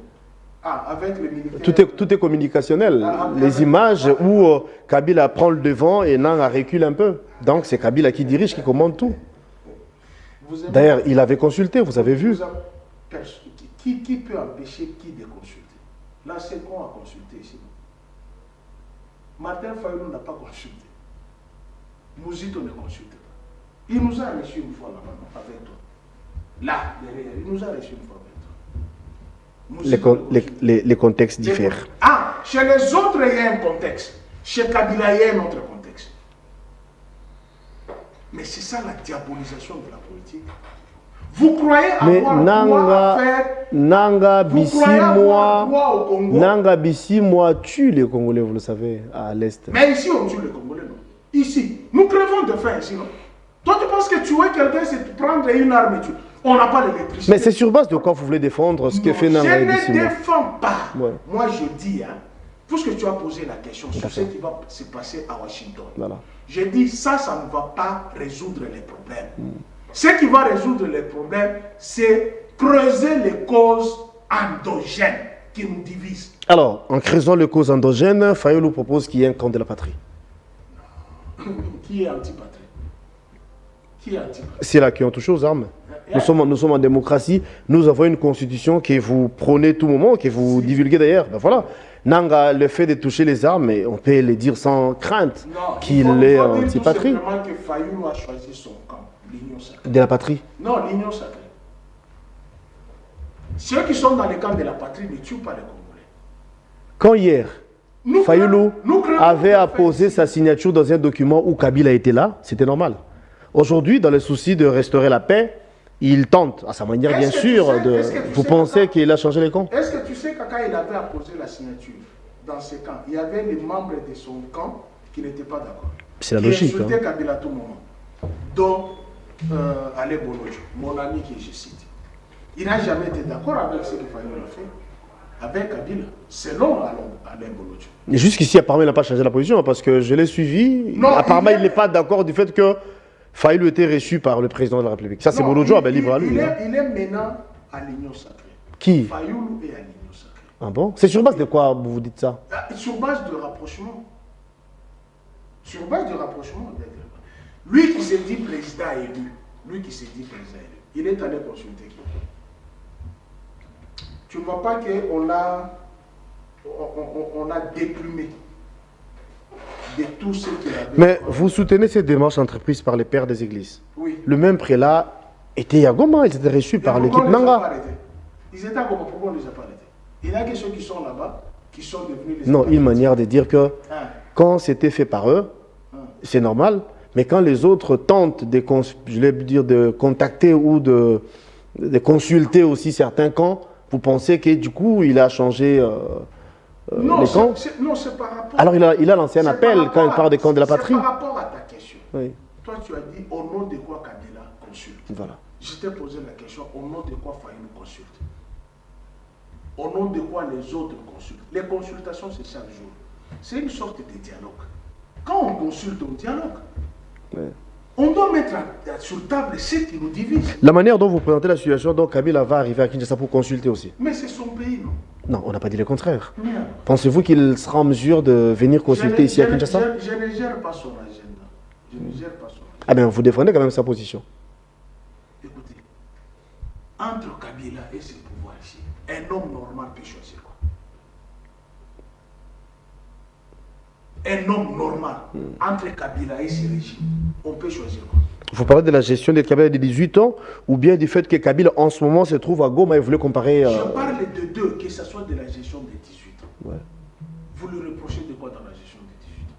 Ah, avec les militaires... Tout est communicationnel. Les images où Kabila prend le devant et Nanga recule un peu. Donc c'est Kabila qui dirige, qui commande tout. D'ailleurs, il avait consulté, vous avez vu. Qui peut empêcher qui de consulter? Là, c'est qu'on a consulté ici. Martin Fayulu n'a pas consulté. Mouzito ne consulte pas. Il nous a reçu une fois là-bas, avec toi. Là, derrière, il nous a reçu une fois avec toi. Les contextes diffèrent. Ah, chez les autres, il y a un contexte. Chez Kabila, il y a un autre contexte. Mais c'est ça la diabolisation de la politique. Vous croyez avoir droit à faire... Nanga Bissimwa tue les Congolais, vous le savez, à l'Est. Mais ici, on tue les Congolais, non? Ici, nous crevons de faim ici, non? Toi, tu penses que tuer quelqu'un, c'est prendre une arme et tuer. On n'a pas d'électricité. Mais c'est sur base de quoi vous voulez défendre ce que fait Nanga Bissimwa? Je ne défends pas. Ouais. Moi, je dis, hein, puisque tu as posé la question sur ce qui va se passer à Washington, voilà. Je dis, ça ne va pas résoudre les problèmes. Ce qui va résoudre les problèmes, c'est creuser les causes endogènes qui nous divisent. Alors, en creusant les causes endogènes, Fayulu propose qu'il y ait un camp de la patrie. Qui est anti-patrie? Qui est anti-patrie? C'est là qui ont touché aux armes. Nous sommes en démocratie, nous avons une constitution que vous prônez tout moment, que vous divulguez d'ailleurs. Ben voilà. Nanga, le fait de toucher les armes, on peut le dire sans crainte qu'il est anti-patrie. Il faut dire que Fayulu a choisi son camp, l'Union sacrée. De la patrie? Non, l'Union sacrée. Ceux qui sont dans le camp de la patrie ne tuent pas les Congolais. Quand hier, Fayulu avait apposé sa signature dans un document où Kabila était là, c'était normal. Aujourd'hui, dans le souci de restaurer la paix, il tente, à sa manière bien sûr, de... Vous pensez qu'il a changé les camps? Est-ce que tu sais que quand il avait apposé la signature dans ce camp, il y avait les membres de son camp qui n'étaient pas d'accord? C'est la logique. Qui insultaient Kabila à tout moment. Donc, Alain Bolodjo, mon ami qui je cite, il n'a jamais été d'accord avec ce qu'il fallait faire avec Kabila, selon Alain Bolodjo. Jusqu'ici, apparemment, il n'a pas changé la position, parce que je l'ai suivi. Non, apparemment, il n'est pas d'accord du fait que Fayulu était reçu par le président de la République. Ça, c'est Bolodjo, libre à lui. Il est maintenant à l'Union sacrée. Qui? Fayulu est à l'Union sacrée. Ah bon? C'est sur base de quoi vous dites ça? Sur base de rapprochement. Sur base de rapprochement. Lui qui s'est dit président élu, il est allé consulter qui? Tu ne vois pas qu'on a déprimé de tout ce qu'il avait. Mais vous soutenez cette démarche entreprise par les pères des églises? Oui. Le même prélat était à Goma, il était reçu par l'équipe Nanga. Ils étaient à Goma, pourquoi on ne les a pas arrêtés? Il y a que ceux qui sont là-bas, qui sont devenus les... Non, une manière de dire que quand c'était fait par eux, c'est normal, mais quand les autres tentent de contacter ou de consulter aussi certains camps, vous pensez que du coup, il a changé les camps? Non, c'est par rapport... Alors il a lancé un appel quand il parle des camps de la patrie. C'est par rapport à ta question. Oui. Toi, tu as dit au nom de quoi Kabila consulte. Voilà. Je t'ai posé la question au nom de quoi Fayulu consulte. Au nom de quoi les autres consultent. Les consultations, c'est chaque jour. C'est une sorte de dialogue. Quand on consulte, on dialogue. Oui. On doit mettre sur table ce qui nous divise. La manière dont vous présentez la situation, donc Kabila va arriver à Kinshasa pour consulter aussi. Mais c'est son pays, non? Non, on n'a pas dit le contraire. Pensez-vous qu'il sera en mesure de venir consulter ici à Kinshasa? Je ne gère pas son agenda. Je ne gère pas son agenda. Ah bien, vous défendez quand même sa position. Écoutez, entre Kabila et ses pouvoirs ici, un homme normal peut choisir quoi? Un homme normal, entre Kabila et ses régimes, on peut choisir quoi? Vous parlez de la gestion des Kabila de 18 ans ou bien du fait que Kabila en ce moment se trouve à Goma et vous voulez comparer... Je parle de deux, que ce soit de la gestion des 18 ans. Ouais. Vous lui reprochez de quoi dans la gestion des 18 ans?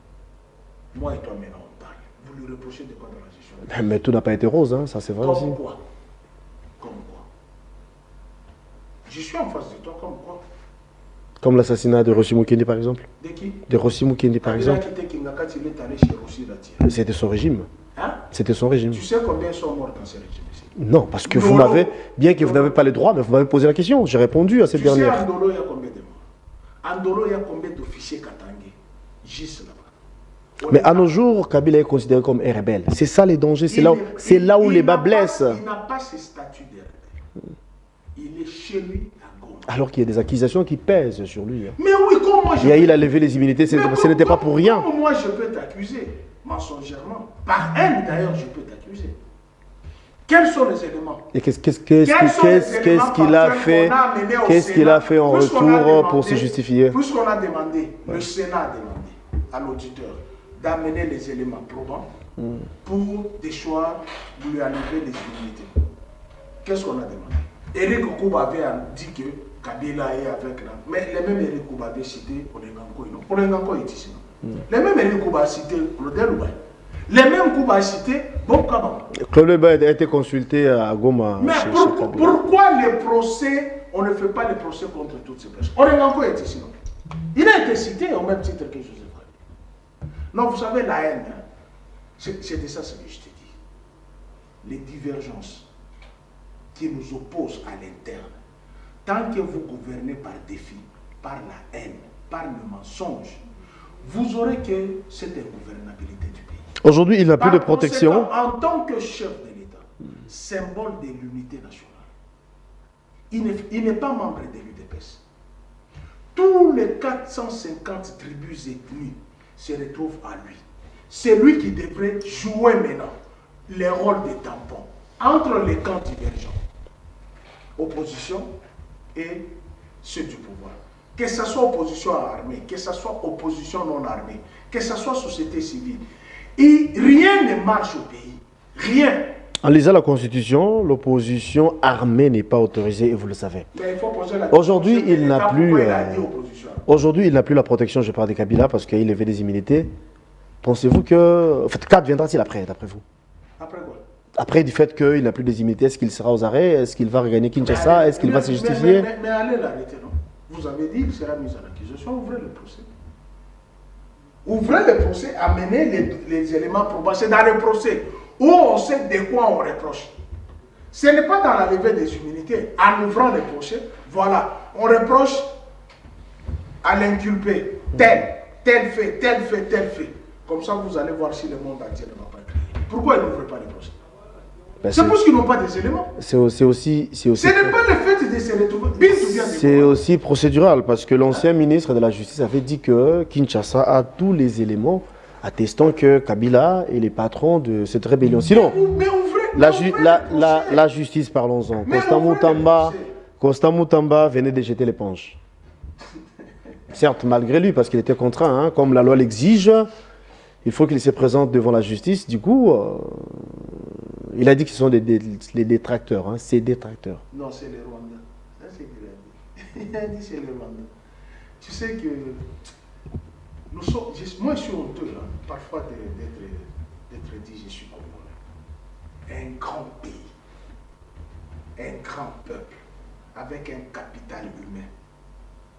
Moi et toi maintenant on parle. Vous lui reprochez de quoi dans la gestion des 18 ans? Mais tout n'a pas été rose, hein, ça c'est vrai aussi. Comme quoi? Comme quoi? Je suis en face de toi, comme quoi? Comme l'assassinat de Rossi Mukendi par exemple. De qui? De Rossi Mukendi par exemple. Il a quitté Kingaka, il est allé chez Rossi Ratia. C'était son régime. Hein? C'était son régime. Tu sais combien sont morts dans ce régime ici? Non, parce que Non, vous non. m'avez, bien que vous n'avez pas les droits, mais vous m'avez posé la question. J'ai répondu à cette Tu sais, dernière. Andolo, il y a combien de morts? Andolo, il y a combien d'officiers Katangé? Juste là-bas. Mais à nos jours, Kabila est considéré comme un rebelle. C'est ça les dangers, c'est là où les bas blessent. Il n'a pas ce statut de rebelle. Il est chez lui à Goma. Alors qu'il y a des accusations qui pèsent sur lui. Mais oui, comment moi je Il a levé les immunités, ce n'était pas pour rien. Comment moi je peux t'accuser mensongèrement? Par haine d'ailleurs, je peux t'accuser. Quels sont les éléments? Et qu'est-ce qu'il a fait? Qu'est-ce qu'il a fait en retour pour se justifier? Puisqu'on a demandé, le Sénat a demandé à l'auditeur d'amener les éléments probants pour déchoir, lui enlever les immunités. Qu'est-ce qu'on a demandé? Eric Okuba avait dit que Kabila est avec la... Mais les mêmes Eric Okuba avaient cité Olenganko. Olenganko est ici. Les mêmes Eric Okuba a cité Claudel Oubaye. Les mêmes Okuba a cité Bob Kabang. Claudel Oubaye a été consulté à Goma. Mais pourquoi les procès, on ne fait pas les procès contre toutes ces personnes? Olenganko est ici. Il a été cité au même titre que Joseph Kabila. Non, vous savez, la haine, hein, c'est de ça ce que je te dis. Les divergences qui nous opposent à l'interne, tant que vous gouvernez par défi, par la haine, par le mensonge, vous aurez que cette ingouvernabilité du pays. Aujourd'hui, il n'a plus de protection. En tant que chef de l'État, symbole de l'unité nationale, il n'est pas membre de l'UDPS. Tous les 450 tribus ethnies se retrouvent à lui. C'est lui qui devrait jouer maintenant les rôles de tampon entre les camps divergents, opposition et ceux du pouvoir. Que ce soit opposition armée, que ce soit opposition non armée, que ce soit société civile. Et rien ne marche au pays. Rien. En lisant la Constitution, l'opposition armée n'est pas autorisée et vous le savez. Aujourd'hui, il n'a plus. Aujourd'hui, il n'a plus la protection, je parle de Kabila, parce qu'il levait des immunités. Pensez-vous que. En fait, quand viendra-t-il après, d'après vous? Après quoi? Après du fait qu'il n'a plus des immunités, est-ce qu'il sera aux arrêts? Est-ce qu'il va regagner Kinshasa? Est-ce qu'il va se justifier? Mais allez l'arrêter, non? Vous avez dit qu'il sera mis en accusation, ouvrez le procès. Ouvrez le procès, amenez les éléments probants. C'est dans le procès où on sait de quoi on reproche. Ce n'est pas dans la levée des immunités. En ouvrant le procès, voilà, on reproche à l'inculpé tel fait, tel fait, tel fait. Comme ça, vous allez voir si le monde entier ne va pas crier. Pourquoi ils n'ouvrent pas le procès? C'est parce qu'ils n'ont pas des éléments. Ce n'est pas le fait de se retrouver. C'est aussi procédural parce que l'ancien ministre de la Justice avait dit que Kinshasa a tous les éléments attestant que Kabila est le patron de cette rébellion. Sinon, la justice, parlons-en. Constant Moutamba venait de jeter l'éponge. Certes, malgré lui, parce qu'il était contraint, hein, comme la loi l'exige, il faut qu'il se présente devant la justice. Du coup, il a dit que ce sont les détracteurs, hein, ses détracteurs. Non, c'est les Rwandais. Ça, c'est qu'il a dit. Il a dit c'est les Rwandais. Tu sais que nous sommes, moi, je suis honteux, hein, parfois d'être dit je suis congolais. Un grand pays, un grand peuple, avec un capital humain,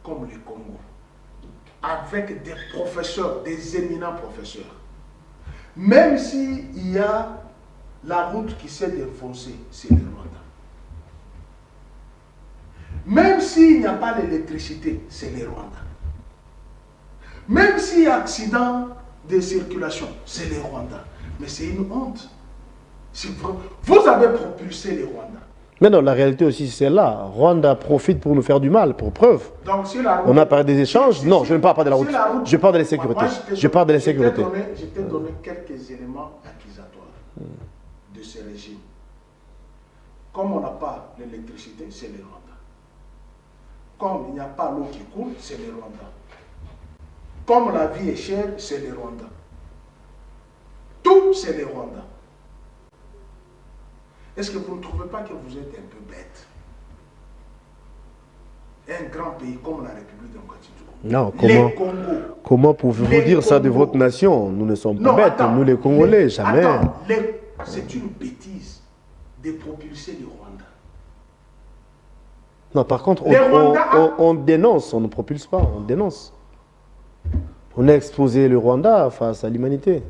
comme le Congo, avec des professeurs, des éminents professeurs. Même s'il y a la route qui s'est défoncée, c'est le Rwanda. Même s'il n'y a pas d'électricité, c'est le Rwanda. Même s'il y a accident de circulation, c'est le Rwanda. Mais c'est une honte. Vous avez propulsé le Rwanda. Mais non, la réalité aussi, c'est là. Rwanda profite pour nous faire du mal, pour preuve. Donc, si la route, on a parlé des échanges. Non, je ne parle pas de la route. Je parle de l'insécurité. Je parle de l'insécurité. Je t'ai donné quelques éléments accusatoires de ce régime. Comme on n'a pas l'électricité, c'est le Rwanda. Comme il n'y a pas l'eau qui coule, c'est le Rwanda. Comme la vie est chère, c'est le Rwanda. Tout, c'est le Rwanda. Est-ce que vous ne trouvez pas que vous êtes un peu bête? Un grand pays comme la République démocratique du Congo. Non, comment pouvez-vous dire ça de votre nation? Nous ne sommes pas bêtes, nous les Congolais, jamais. C'est une bêtise de propulser le Rwanda. Non, par contre, on dénonce, on ne propulse pas, on dénonce. On a exposé le Rwanda face à l'humanité.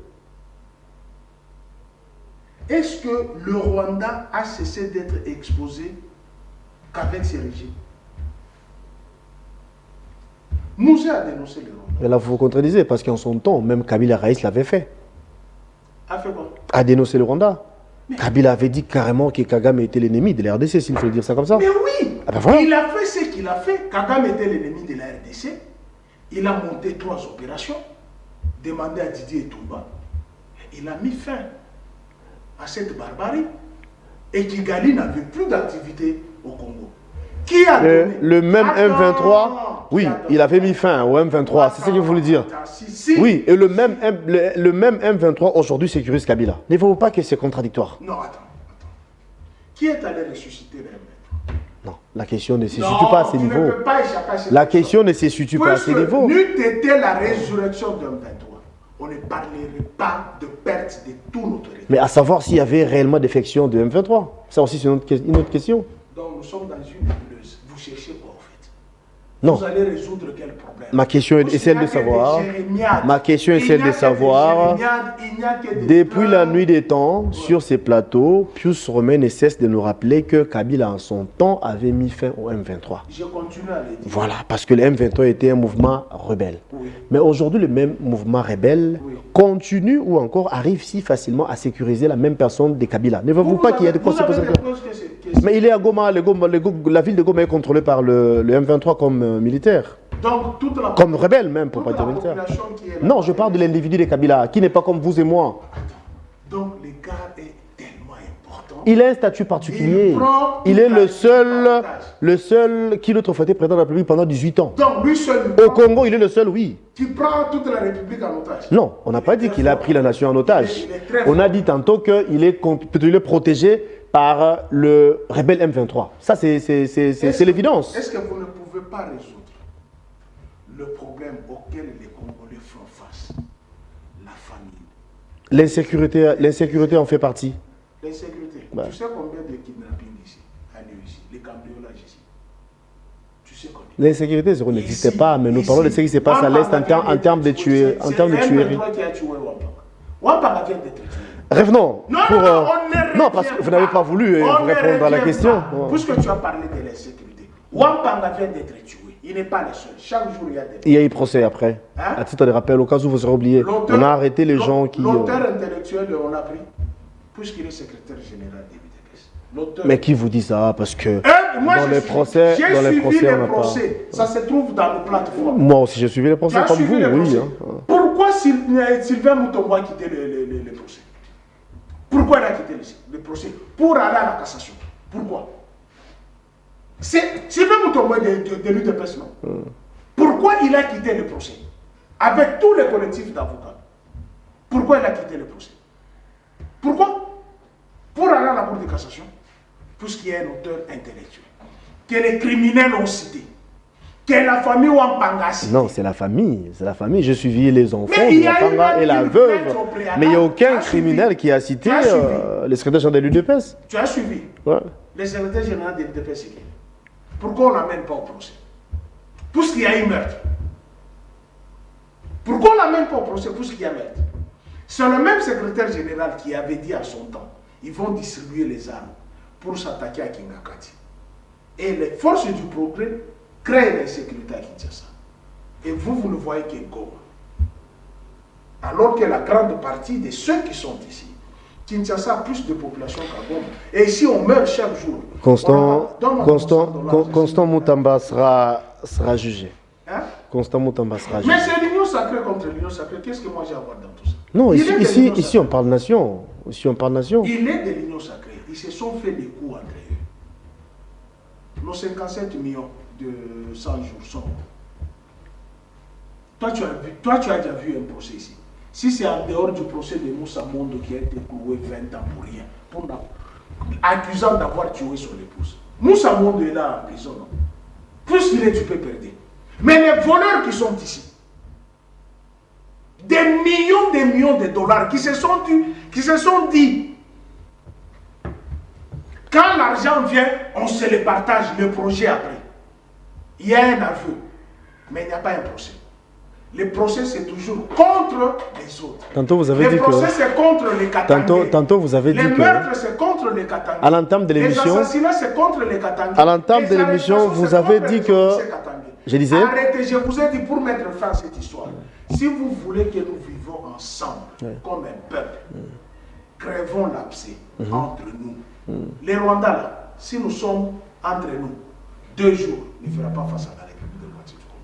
Est-ce que le Rwanda a cessé d'être exposé qu'avec ces régimes? Nous a dénoncé le Rwanda. Mais là, vous vous contredisez, parce qu'en son temps, même Kabila Raïs l'avait fait. A fait quoi? A dénoncé le Rwanda. Mais Kabila avait dit carrément que Kagame était l'ennemi de la RDC, s'il faut dire ça comme ça. Mais oui, ben voilà. Il a fait ce qu'il a fait. Kagame était l'ennemi de la RDC. Il a monté 3 opérations, demandé à Didier Etumba. Il a mis fin à cette barbarie. Et Kigali n'avait plus d'activité au Congo. Qui a donné le même M23, oui, il avait mis fin au M23, c'est ce que je voulais dire. Oui, et le même M23 aujourd'hui sécurise Kabila. Ne faut pas que c'est contradictoire. Non, attends. Qui est allé ressusciter le M23? Non, la question ne se situe pas à ce niveau. La question ne se situe pas à ce niveau. N'eût été la résurrection du M23, on ne parlerait pas de perte de tout notre territoire. Mais à savoir s'il y avait réellement défection de M23, ça aussi c'est une autre question. Donc nous sommes dans une nébuleuse. Vous cherchez quoi en fait? Non. Vous allez résoudre quel problème? Ma question est celle de savoir. Ma question est celle de savoir. Depuis la nuit des temps, sur ces plateaux, Pius Romain ne cesse de nous rappeler que Kabila en son temps avait mis fin au M23. Je continue à le dire. Voilà, parce que le M23 était un mouvement rebelle. Oui. Mais aujourd'hui, le même mouvement rebelle continue ou encore arrive si facilement à sécuriser la même personne de Kabila. Ne voyez-vous pas qu'il y a des conséquences? Mais il est à Goma, la ville de Goma est contrôlée par le M23 comme militaire. Donc, comme rebelle même, pour pas dire militaire. Non, je parle de l'individu de Kabila, qui n'est pas comme vous et moi. Donc, le gars est tellement important. Il a un statut particulier. Il est le seul qui l'autre était président de la République pendant 18 ans. Donc, lui seul. Au Congo, il est le seul, oui. Qui prend toute la République en otage. Non, on n'a pas dit qu'il a pris la nation en otage. On a dit tantôt qu'il est protégé par le rebelle M23. Ça, c'est l'évidence. Est-ce que vous ne pouvez pas résoudre le problème auquel les Congolais font face? La famine. L'insécurité en fait partie. L'insécurité. Bah. Tu sais combien de kidnappings ici, ici, les cambriolages ici? Tu sais combien? L'insécurité, ça n'existait pas, mais nous parlons de ce qui se passe à l'Est en termes de tueries. C'est M23 qui a tué Wampaka. Wampaka vient d'être tué. Revenons. Non, parce que vous n'avez pas voulu répondre à la question. Puisque tu as parlé de l'insécurité, Wampanga vient d'être tué. Il n'est pas le seul. Chaque jour, il y a des... Il y a eu procès après. Hein? À titre de rappel, au cas où vous serez oublié. On a arrêté les gens qui... L'auteur intellectuel, on a pris, puisqu'il est secrétaire général des UDPS. Mais qui vous dit ça? Parce que moi, dans les procès, on n'a pas... Ça se trouve dans nos plateformes. Moi aussi, j'ai suivi les procès comme vous, oui. Pourquoi Sylvain Mutombo a quitté le procès? Pourquoi il a quitté le procès? Pour aller à la cassation. Pourquoi? Sylvain Mutombo est de l'UDPS, non? Pourquoi il a quitté le procès? Avec tous les collectifs d'avocats. Pourquoi il a quitté le procès? Pourquoi? Pour aller à la Cour de cassation. Puisqu'il y a un auteur intellectuel. Que les criminels ont cité. Que la famille Wampanga a cité. Non, c'est la famille. C'est la famille. J'ai suivi les enfants de Wampanga et la veuve. Mais il n'y a aucun criminel qui a cité le secrétaire général de l'UDPS. Tu as suivi? Ouais. Le secrétaire général de l'UDPS, c'est qui? Pourquoi on ne l'amène pas au procès? Puisqu'il y a eu meurtre. Pourquoi on ne l'amène pas au procès? Puisqu'il y a meurtre. C'est le même secrétaire général qui avait dit à son temps, ils vont distribuer les armes pour s'attaquer à Kingakati. Et les forces du progrès créent l'insécurité à Kinshasa. Et vous ne voyez que Goma. Alors que la grande partie de ceux qui sont ici, Kinshasa a plus de population qu'à Goma. Et ici, on meurt chaque jour. Constant Mutamba sera jugé. Hein? Constant Mutamba sera jugé. Mais c'est l'union sacrée contre l'union sacrée. Qu'est-ce que moi j'ai à voir dans tout ça? Non, ici on parle nation. Ici on parle nation. Il est de l'union sacrée. Ils se sont fait des coups entre eux. Nos 57 millions de 100 jours sont. Toi, tu as déjà vu un procès ici. Si c'est en dehors du procès de Moussa Mondo qui a été cloué 20 ans pour rien, accusant d'avoir tué son épouse. Moussa Mondo est là en prison, non? Puisqu'il est du PPRD. Mais les voleurs qui sont ici, des millions de dollars qui se sont dit, quand l'argent vient, on se le partage, le projet après. Il y a un aveu, mais il n'y a pas un procès. Le procès, c'est toujours contre les autres. Tantôt, vous avez dit que... Le procès, c'est contre les Katangais. Tantôt, vous avez dit que... Les meurtres, c'est contre les Katangais. À l'entame de l'émission... Les assassinats, c'est contre les Katangais. À l'entame de l'émission, vous avez dit que... Je disais... Arrêtez, je vous ai dit pour mettre fin à cette histoire. Si vous voulez que nous vivons ensemble, comme un peuple, crèvons l'abcès entre nous. Les Rwandais, là, si nous sommes entre nous, 2 jours, ne fera pas face à la République démocratique du Congo.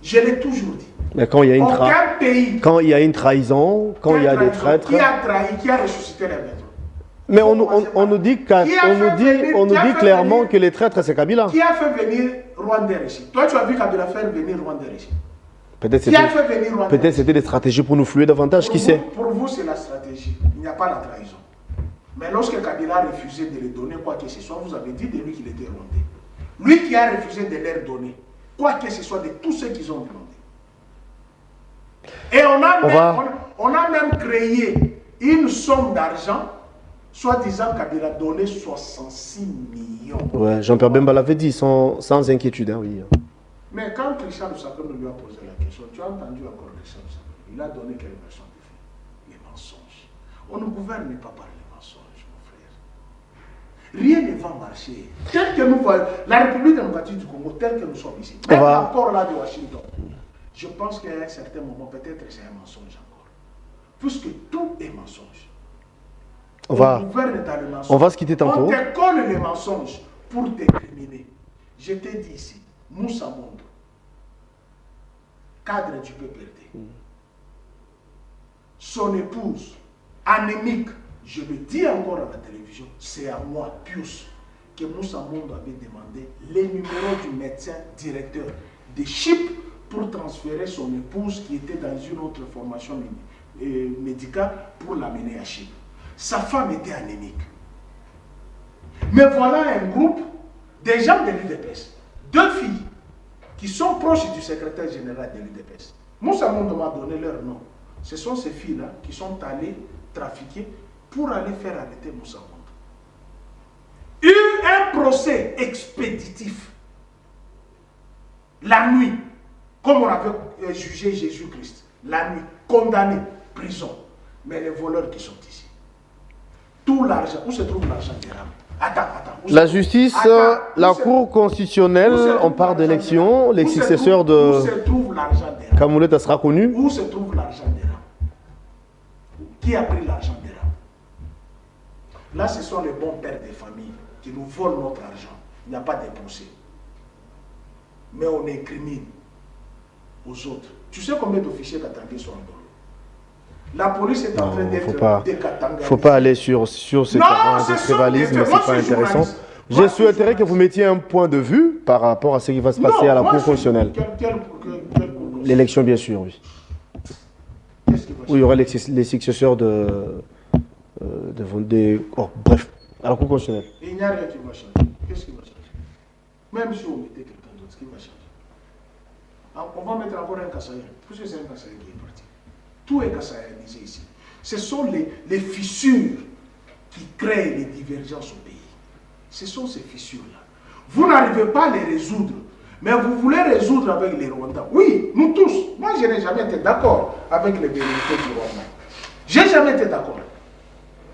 Je l'ai toujours dit. Mais quand il y a une aucun pays, quand il y a une trahison, quand il y a des traîtres... Qui a trahi, qui a ressuscité les maîtres? Mais on nous dit clairement que les traîtres, c'est Kabila. Qui a fait venir Rwandais ici? Toi, tu as vu Kabila faire venir Rwandais ici? Peut-être c'était des stratégies pour nous flouer davantage, qui sait? Pour vous, c'est la stratégie. Il n'y a pas la trahison. Mais lorsque Kabila a refusé de les donner quoi que ce soit, vous avez dit de lui qu'il était rwandais. Lui qui a refusé de leur donner quoi que ce soit de tous ceux qu'ils ont demandé. Et on a même créé une somme d'argent, soi-disant Kabila a donné 66 millions. Ouais, Jean-Pierre Bemba l'avait dit sans inquiétude, hein, oui. Mais quand Christian Lusakano lui a posé la question, tu as entendu encore Christian Lusakano, il a donné quelle version de fait? Les mensonges. On ne gouverne pas par les mensonges, mon frère. Rien ne va marcher. Tel que nous voyons, la République démocratique du Congo, telle que nous sommes ici, même encore là de Washington, je pense qu'à un certain moment, peut-être c'est un mensonge encore. Puisque tout est mensonge. On gouverne dans le mensonge. On va se quitter tantôt. On te colle les mensonges pour t'écriminer. Je t'ai dit ici, Moussa Mondo, cadre du PPRD, son épouse, anémique, je le dis encore à la télévision, c'est à moi, Pius, que Moussa Mondo avait demandé les numéros du médecin directeur de CHIP pour transférer son épouse qui était dans une autre formation médicale pour l'amener à CHIP. Sa femme était anémique. Mais voilà un groupe des gens de l'UDPS, 2 filles qui sont proches du secrétaire général de l'UDPS. Moussa Mondo m'a donné leur nom. Ce sont ces filles-là qui sont allées trafiquer pour aller faire arrêter Moussa Mondo. Un procès expéditif. La nuit, comme on avait jugé Jésus-Christ. La nuit, condamné, prison. Mais les voleurs qui sont ici. Tout l'argent, où se trouve l'argent des rames? Attends. La justice, la Cour constitutionnelle, on parle d'élection, les successeurs de Kamouleta sera connu. Où se trouve l'argent des rames? Qui a pris l'argent des rames? Là, ce sont les bons pères des familles qui nous volent notre argent. Il n'y a pas de procès. Mais on incrimine aux autres. Tu sais combien d'officiers katangais sont en Dolo? La police est en train d'être décatanganisée. Il ne faut pas aller sur ce terrain de tribalisme, ce n'est pas intéressant. Je souhaiterais que vous mettiez un point de vue par rapport à ce qui va se passer à la Cour constitutionnelle. L'élection, bien sûr, oui. Où il y aura les successeurs bref, à la Cour constitutionnelle. Il n'y a rien qui va changer. Qu'est-ce qui va changer? Même si on mettait quelqu'un d'autre, ce qui va changer? On va mettre encore un Kassaïen, puisque c'est un Kassaïen qui est parti. Tout est kassaïanisé ici. Ce sont les fissures qui créent les divergences au pays. Ce sont ces fissures-là. Vous n'arrivez pas à les résoudre, mais vous voulez résoudre avec les Rwandais. Oui, nous tous. Moi, je n'ai jamais été d'accord avec les vérités du Rwanda. Je n'ai jamais été d'accord.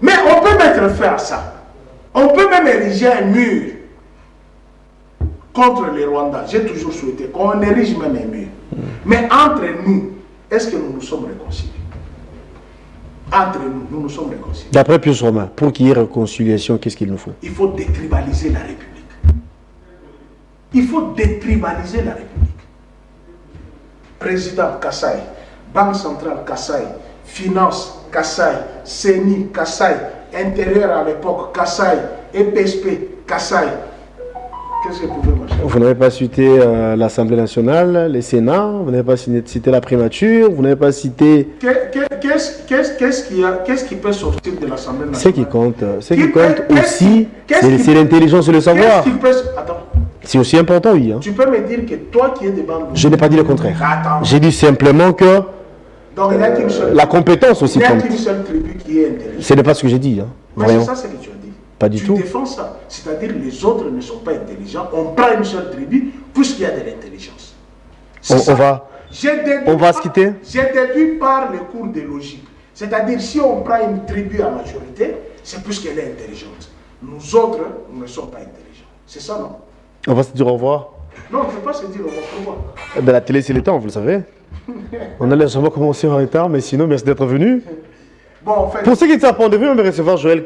Mais on peut mettre fin à ça. On peut même ériger un mur contre les Rwandais. J'ai toujours souhaité qu'on érige même un mur. Mais entre nous, est-ce que nous nous sommes réconciliés? Entre nous, nous nous sommes réconciliés. D'après Pius Romain, pour qu'il y ait réconciliation, qu'est-ce qu'il nous faut? Il faut détribaliser la République. Il faut détribaliser la République. Président Kassaï, Banque centrale Kassaï, Finance Kassaï, CENI Kassaï, Intérieur à l'époque Kassaï, EPSP Kassaï. Qu'est-ce que vous pouvez marcher? Vous n'avez pas cité l'Assemblée nationale, le Sénat, vous n'avez pas cité la primature, vous n'avez pas cité... Qu'est-ce qui peut sortir de l'Assemblée nationale? Ce qui compte aussi, c'est l'intelligence et le savoir. Attends. C'est aussi important, oui. Hein. Tu peux me dire que toi qui es devant... Je n'ai pas dit le contraire. Attends. J'ai dit simplement que donc, il y a qu'une seule... la compétence aussi compte. Il n'y a qu'une seule tribu qui est intelligente. Ce n'est pas ce que j'ai dit. Hein. Mais c'est ça ce que tu as dit. Pas du tout. Tu défends ça. C'est-à-dire que les autres ne sont pas intelligents. On prend une seule tribu puisqu'il y a de l'intelligence. On va se quitter. J'ai déduit par le cours de logique. C'est-à-dire si on prend une tribu à majorité, c'est puisqu'elle est intelligente. Nous autres, nous ne sommes pas intelligents. C'est ça, non? On va se dire au revoir. Non, on ne peut pas se dire au revoir. Pourquoi? La télé, c'est le temps, vous le savez. On a légèrement commencé en retard, mais sinon, merci d'être venu. Bon, en fait, pour ceux qui ne savent pas, on devait même recevoir Joël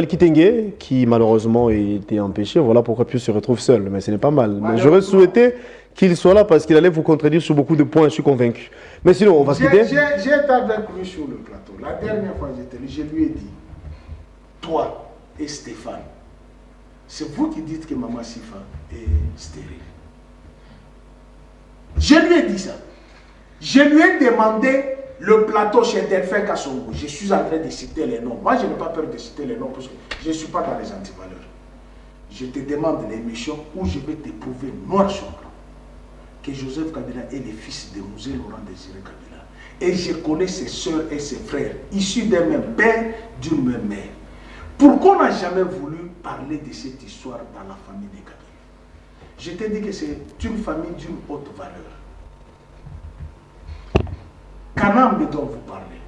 Kitenge, qui malheureusement a été empêché. Voilà pourquoi Pius se retrouve seul, mais ce n'est pas mal. Mais j'aurais souhaité qu'il soit là parce qu'il allait vous contredire sur beaucoup de points, je suis convaincu. Mais sinon, on va se quitter. J'ai été avec lui sur le plateau. La dernière fois que je lui ai dit, toi et Stéphane, c'est vous qui dites que Maman Sifa est stérile. Je lui ai dit ça. Je lui ai demandé le plateau chez Delphin Kassongo. Je suis en train de citer les noms. Moi, je n'ai pas peur de citer les noms parce que je ne suis pas dans les antivaleurs. Je te demande l'émission où je vais te prouver noir sur blanc que Joseph Kabila est le fils de Mouzé Laurent Désiré Kabila. Et je connais ses soeurs et ses frères, issus d'un même père, d'une même mère. Pourquoi on n'a jamais voulu parler de cette histoire dans la famille de Kabila? Je t'ai dit que c'est une famille d'une haute valeur. Kanambe dont vous parlez.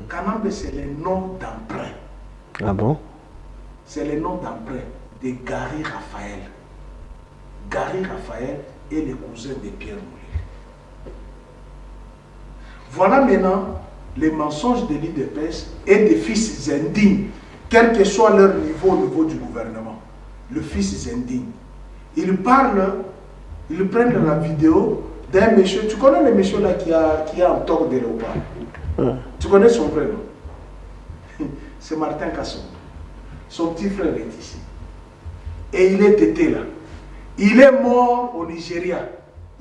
Kanambe, c'est le nom d'emprunt. Ah bon? C'est le nom d'emprunt de Gary Raphaël. Gary Raphaël est le cousin de Pierre Moulin. Voilà maintenant les mensonges de l'IDPS et des fils indignes, quel que soit leur niveau au niveau du gouvernement. Le fils indigne. Ils parlent, ils prennent la vidéo d'un monsieur. Tu connais le monsieur là qui a un toque de léopard? Tu connais son prénom? C'est Martin Kasson. Son petit frère est ici. Et il est été là. Il est mort au Nigeria.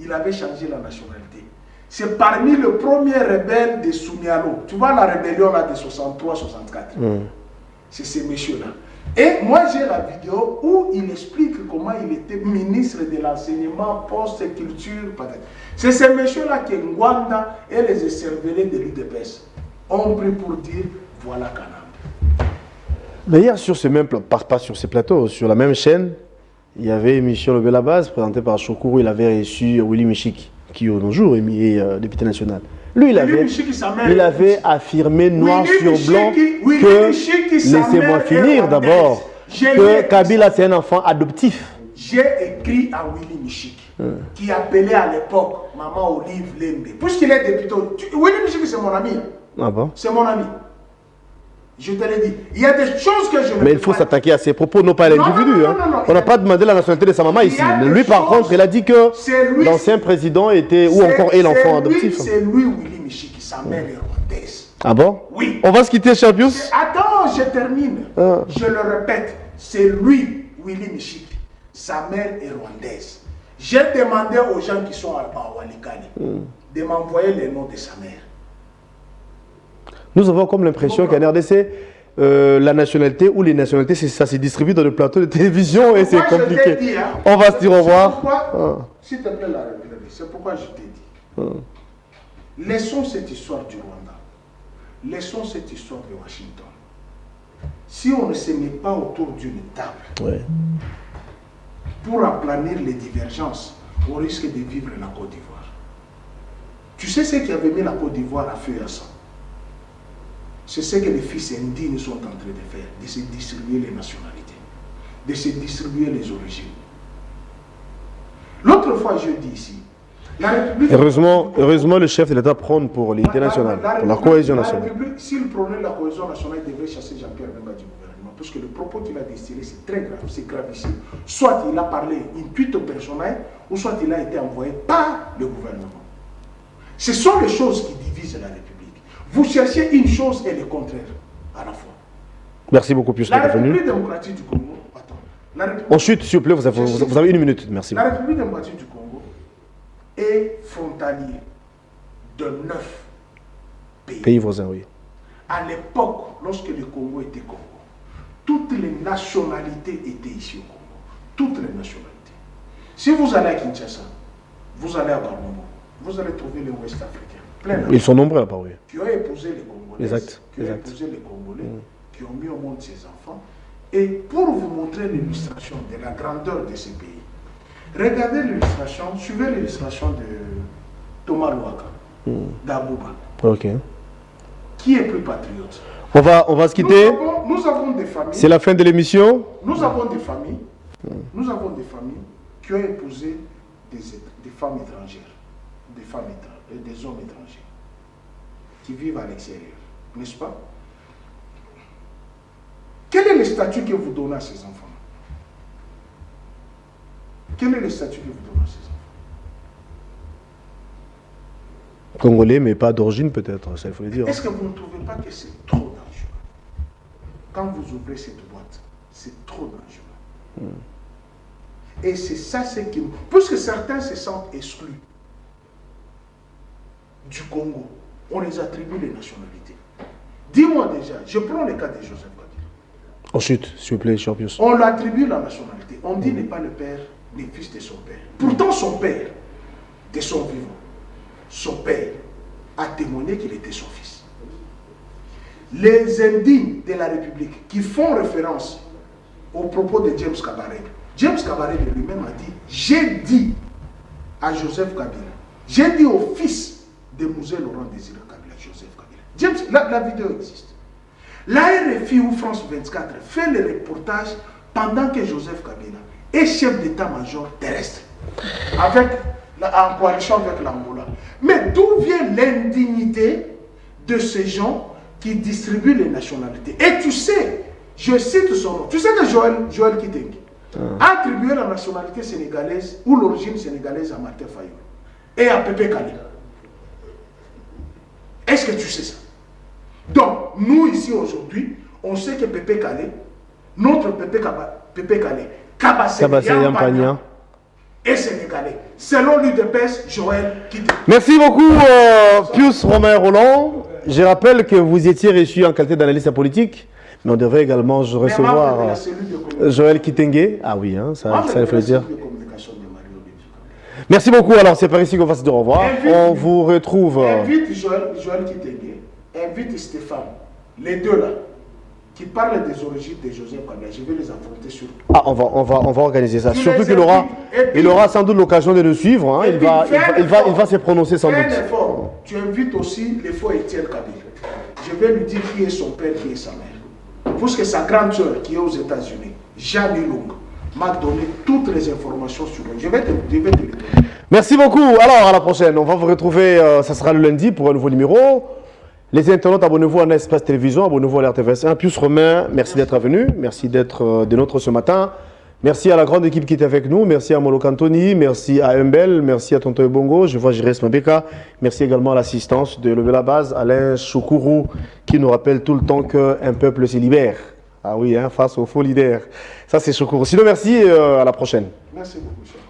Il avait changé la nationalité. C'est parmi les premiers rebelles de Soumiano. Tu vois la rébellion là de 63-64. C'est ces messieurs-là. Et moi j'ai la vidéo où il explique comment il était ministre de l'enseignement, post-culture. C'est ces messieurs-là que Ngwanda et les écervelés de l'UDPS ont pris pour dire voilà Kanambe. Mais hier sur ce même pas sur ces plateaux, sur la même chaîne, il y avait Michel Obelabaz présenté par Choukourou, il avait reçu Willy Michik, qui au nos jours est député national. Lui, il avait affirmé noir sur blanc que, laissez-moi finir d'abord, que Kabila c'est un enfant adoptif. J'ai écrit à Willy Michik, qui appelait à l'époque Maman Olive Lembe, puisqu'il est député. Willy Michik c'est mon ami. Ah bon? C'est mon ami. Je te l'ai dit. Il y a des choses que je ne Mais il faut s'attaquer à ses propos, non pas à l'individu. On n'a pas demandé la nationalité de sa maman ici. Lui, par contre, il a dit que l'ancien président était, ou encore est l'enfant adoptif. C'est lui, Willy Michik, sa mère est rwandaise. Ah bon? Oui. On va se quitter, cher Pius. Attends, je termine. Je le répète, c'est lui, Willy Michik. Sa mère est rwandaise. J'ai demandé aux gens qui sont à Walikali de m'envoyer les noms de sa mère. Nous avons comme l'impression qu'en RDC, la nationalité ou les nationalités, ça se distribue dans le plateau de télévision et c'est compliqué. Dit, hein, on va se dire au revoir. S'il te plaît, la République, c'est pourquoi je t'ai dit. Laissons cette histoire du Rwanda. Laissons cette histoire de Washington. Si on ne se met pas autour d'une table pour aplanir les divergences, on risque de vivre la Côte d'Ivoire. Tu sais ce qui avait mis la Côte d'Ivoire à feu et à sang? C'est ce que les fils indignes sont en train de faire, de se distribuer les nationalités, de se distribuer les origines. L'autre fois, je dis ici, la République... Heureusement, le chef de l'État prône pour l'unité nationale, pour la cohésion nationale. S'il prônait la cohésion nationale, il devrait chasser Jean-Pierre Bemba du gouvernement, parce que le propos qu'il a distillé, c'est très grave, c'est gravissime. Soit il a parlé in tweet personnel, ou soit il a été envoyé par le gouvernement. Ce sont les choses qui divisent la République. Vous cherchez une chose et le contraire à la fois. Merci beaucoup, Pius. La République démocratique du Congo, attends, On chute, s'il vous plaît, vous avez 1 minute. Merci. La République démocratique du Congo est frontalier de 9 pays voisins, oui. À l'époque, lorsque le Congo était Congo, toutes les nationalités étaient ici au Congo. Toutes les nationalités. Si vous allez à Kinshasa, vous allez à Barnombo, vous allez trouver les Ouest africains. Plein Ils sont nombreux là-bas, oui. Qui ont épousé les Congolais. Qui ont épousé les Congolais, qui ont mis au monde ces enfants. Et pour vous montrer l'illustration de la grandeur de ces pays, regardez l'illustration, suivez l'illustration de Thomas Louaka, d'Abouba. Ok. Qui est plus patriote? On va se quitter. Nous avons des familles. C'est la fin de l'émission. Nous avons des familles. Nous avons des familles qui ont épousé des femmes étrangères, des hommes étrangers qui vivent à l'extérieur, n'est-ce pas? Quel est le statut que vous donnez à ces enfants? Quel est le statut que vous donnez à ces enfants? Congolais, mais pas d'origine peut-être, ça il faut le dire. Est-ce que vous ne trouvez pas que c'est trop dangereux? Quand vous ouvrez cette boîte, c'est trop dangereux. Et c'est ça ce qui... Puisque certains se sentent exclus du Congo, on les attribue les nationalités. Dis-moi déjà, je prends le cas de Joseph Kabila. Ensuite, s'il vous plaît, Champius. On l'attribue la nationalité. On dit n'est pas le père, le fils de son père. Pourtant, son père, de son vivant, son père a témoigné qu'il était son fils. Les indignes de la République qui font référence aux propos de James Kabarebe lui-même a dit, j'ai dit à Joseph Kabila, j'ai dit au fils de Mouzé Laurent Désiré Kabila, Joseph Kabila. La vidéo existe. La RFI ou France 24 fait le reportage pendant que Joseph Kabila est chef d'état-major terrestre, en coalition avec l'Angola. Mais d'où vient l'indignité de ces gens qui distribuent les nationalités? Et tu sais, je cite son nom, tu sais que Joël Kitenge a attribué la nationalité sénégalaise ou l'origine sénégalaise à Martin Fayou et à Pépé Kalé. Est-ce que tu sais ça? Donc, nous ici aujourd'hui, on sait que Pépé Kalé, notre Pépé Kalé, Kabassé Yampagna, est sénégalais. Selon l'UDPS, Joël Kitenge. Merci beaucoup, Pius Romain Roland. Je rappelle que vous étiez reçu en qualité d'analyste politique, mais on devrait également recevoir Joël Kitenge. Ah oui, hein, ça il faut le dire. Merci beaucoup. Alors, c'est par ici qu'on va se dire au revoir. On vous retrouve. Invite Joël Kitenge, invite Stéphane, les deux là, qui parlent des origines de Joseph Kabila. Je vais les affronter sur. Ah, on va organiser ça. Surtout qu'il aura sans doute l'occasion de le suivre. Hein. Il va se prononcer sans doute. Tu invites aussi les faux Étienne Kabila. Je vais lui dire qui est son père, qui est sa mère. Puisque sa grande soeur qui est aux États-Unis, Jeanne Ilung, m'a donné toutes les informations sur lui. Je vais te les donner. Merci beaucoup. Alors, à la prochaine. On va vous retrouver, ça sera le lundi pour un nouveau numéro. Les internautes, abonnez-vous à Espace Télévision, abonnez-vous à l'RTVS1. Pius Romain, merci d'être venu. Merci d'être de notre ce matin. Merci à la grande équipe qui est avec nous. Merci à Molo Cantoni. Merci à Mbel. Merci à Tonto Ebongo. Je vois Jires Mabeka. Merci également à l'assistance de Levé la Base, Alain Choukourou, qui nous rappelle tout le temps qu'un peuple se libère. Ah oui, hein, face aux faux leaders. Ça, c'est Choukourou. Sinon, merci et à la prochaine. Merci beaucoup, cher.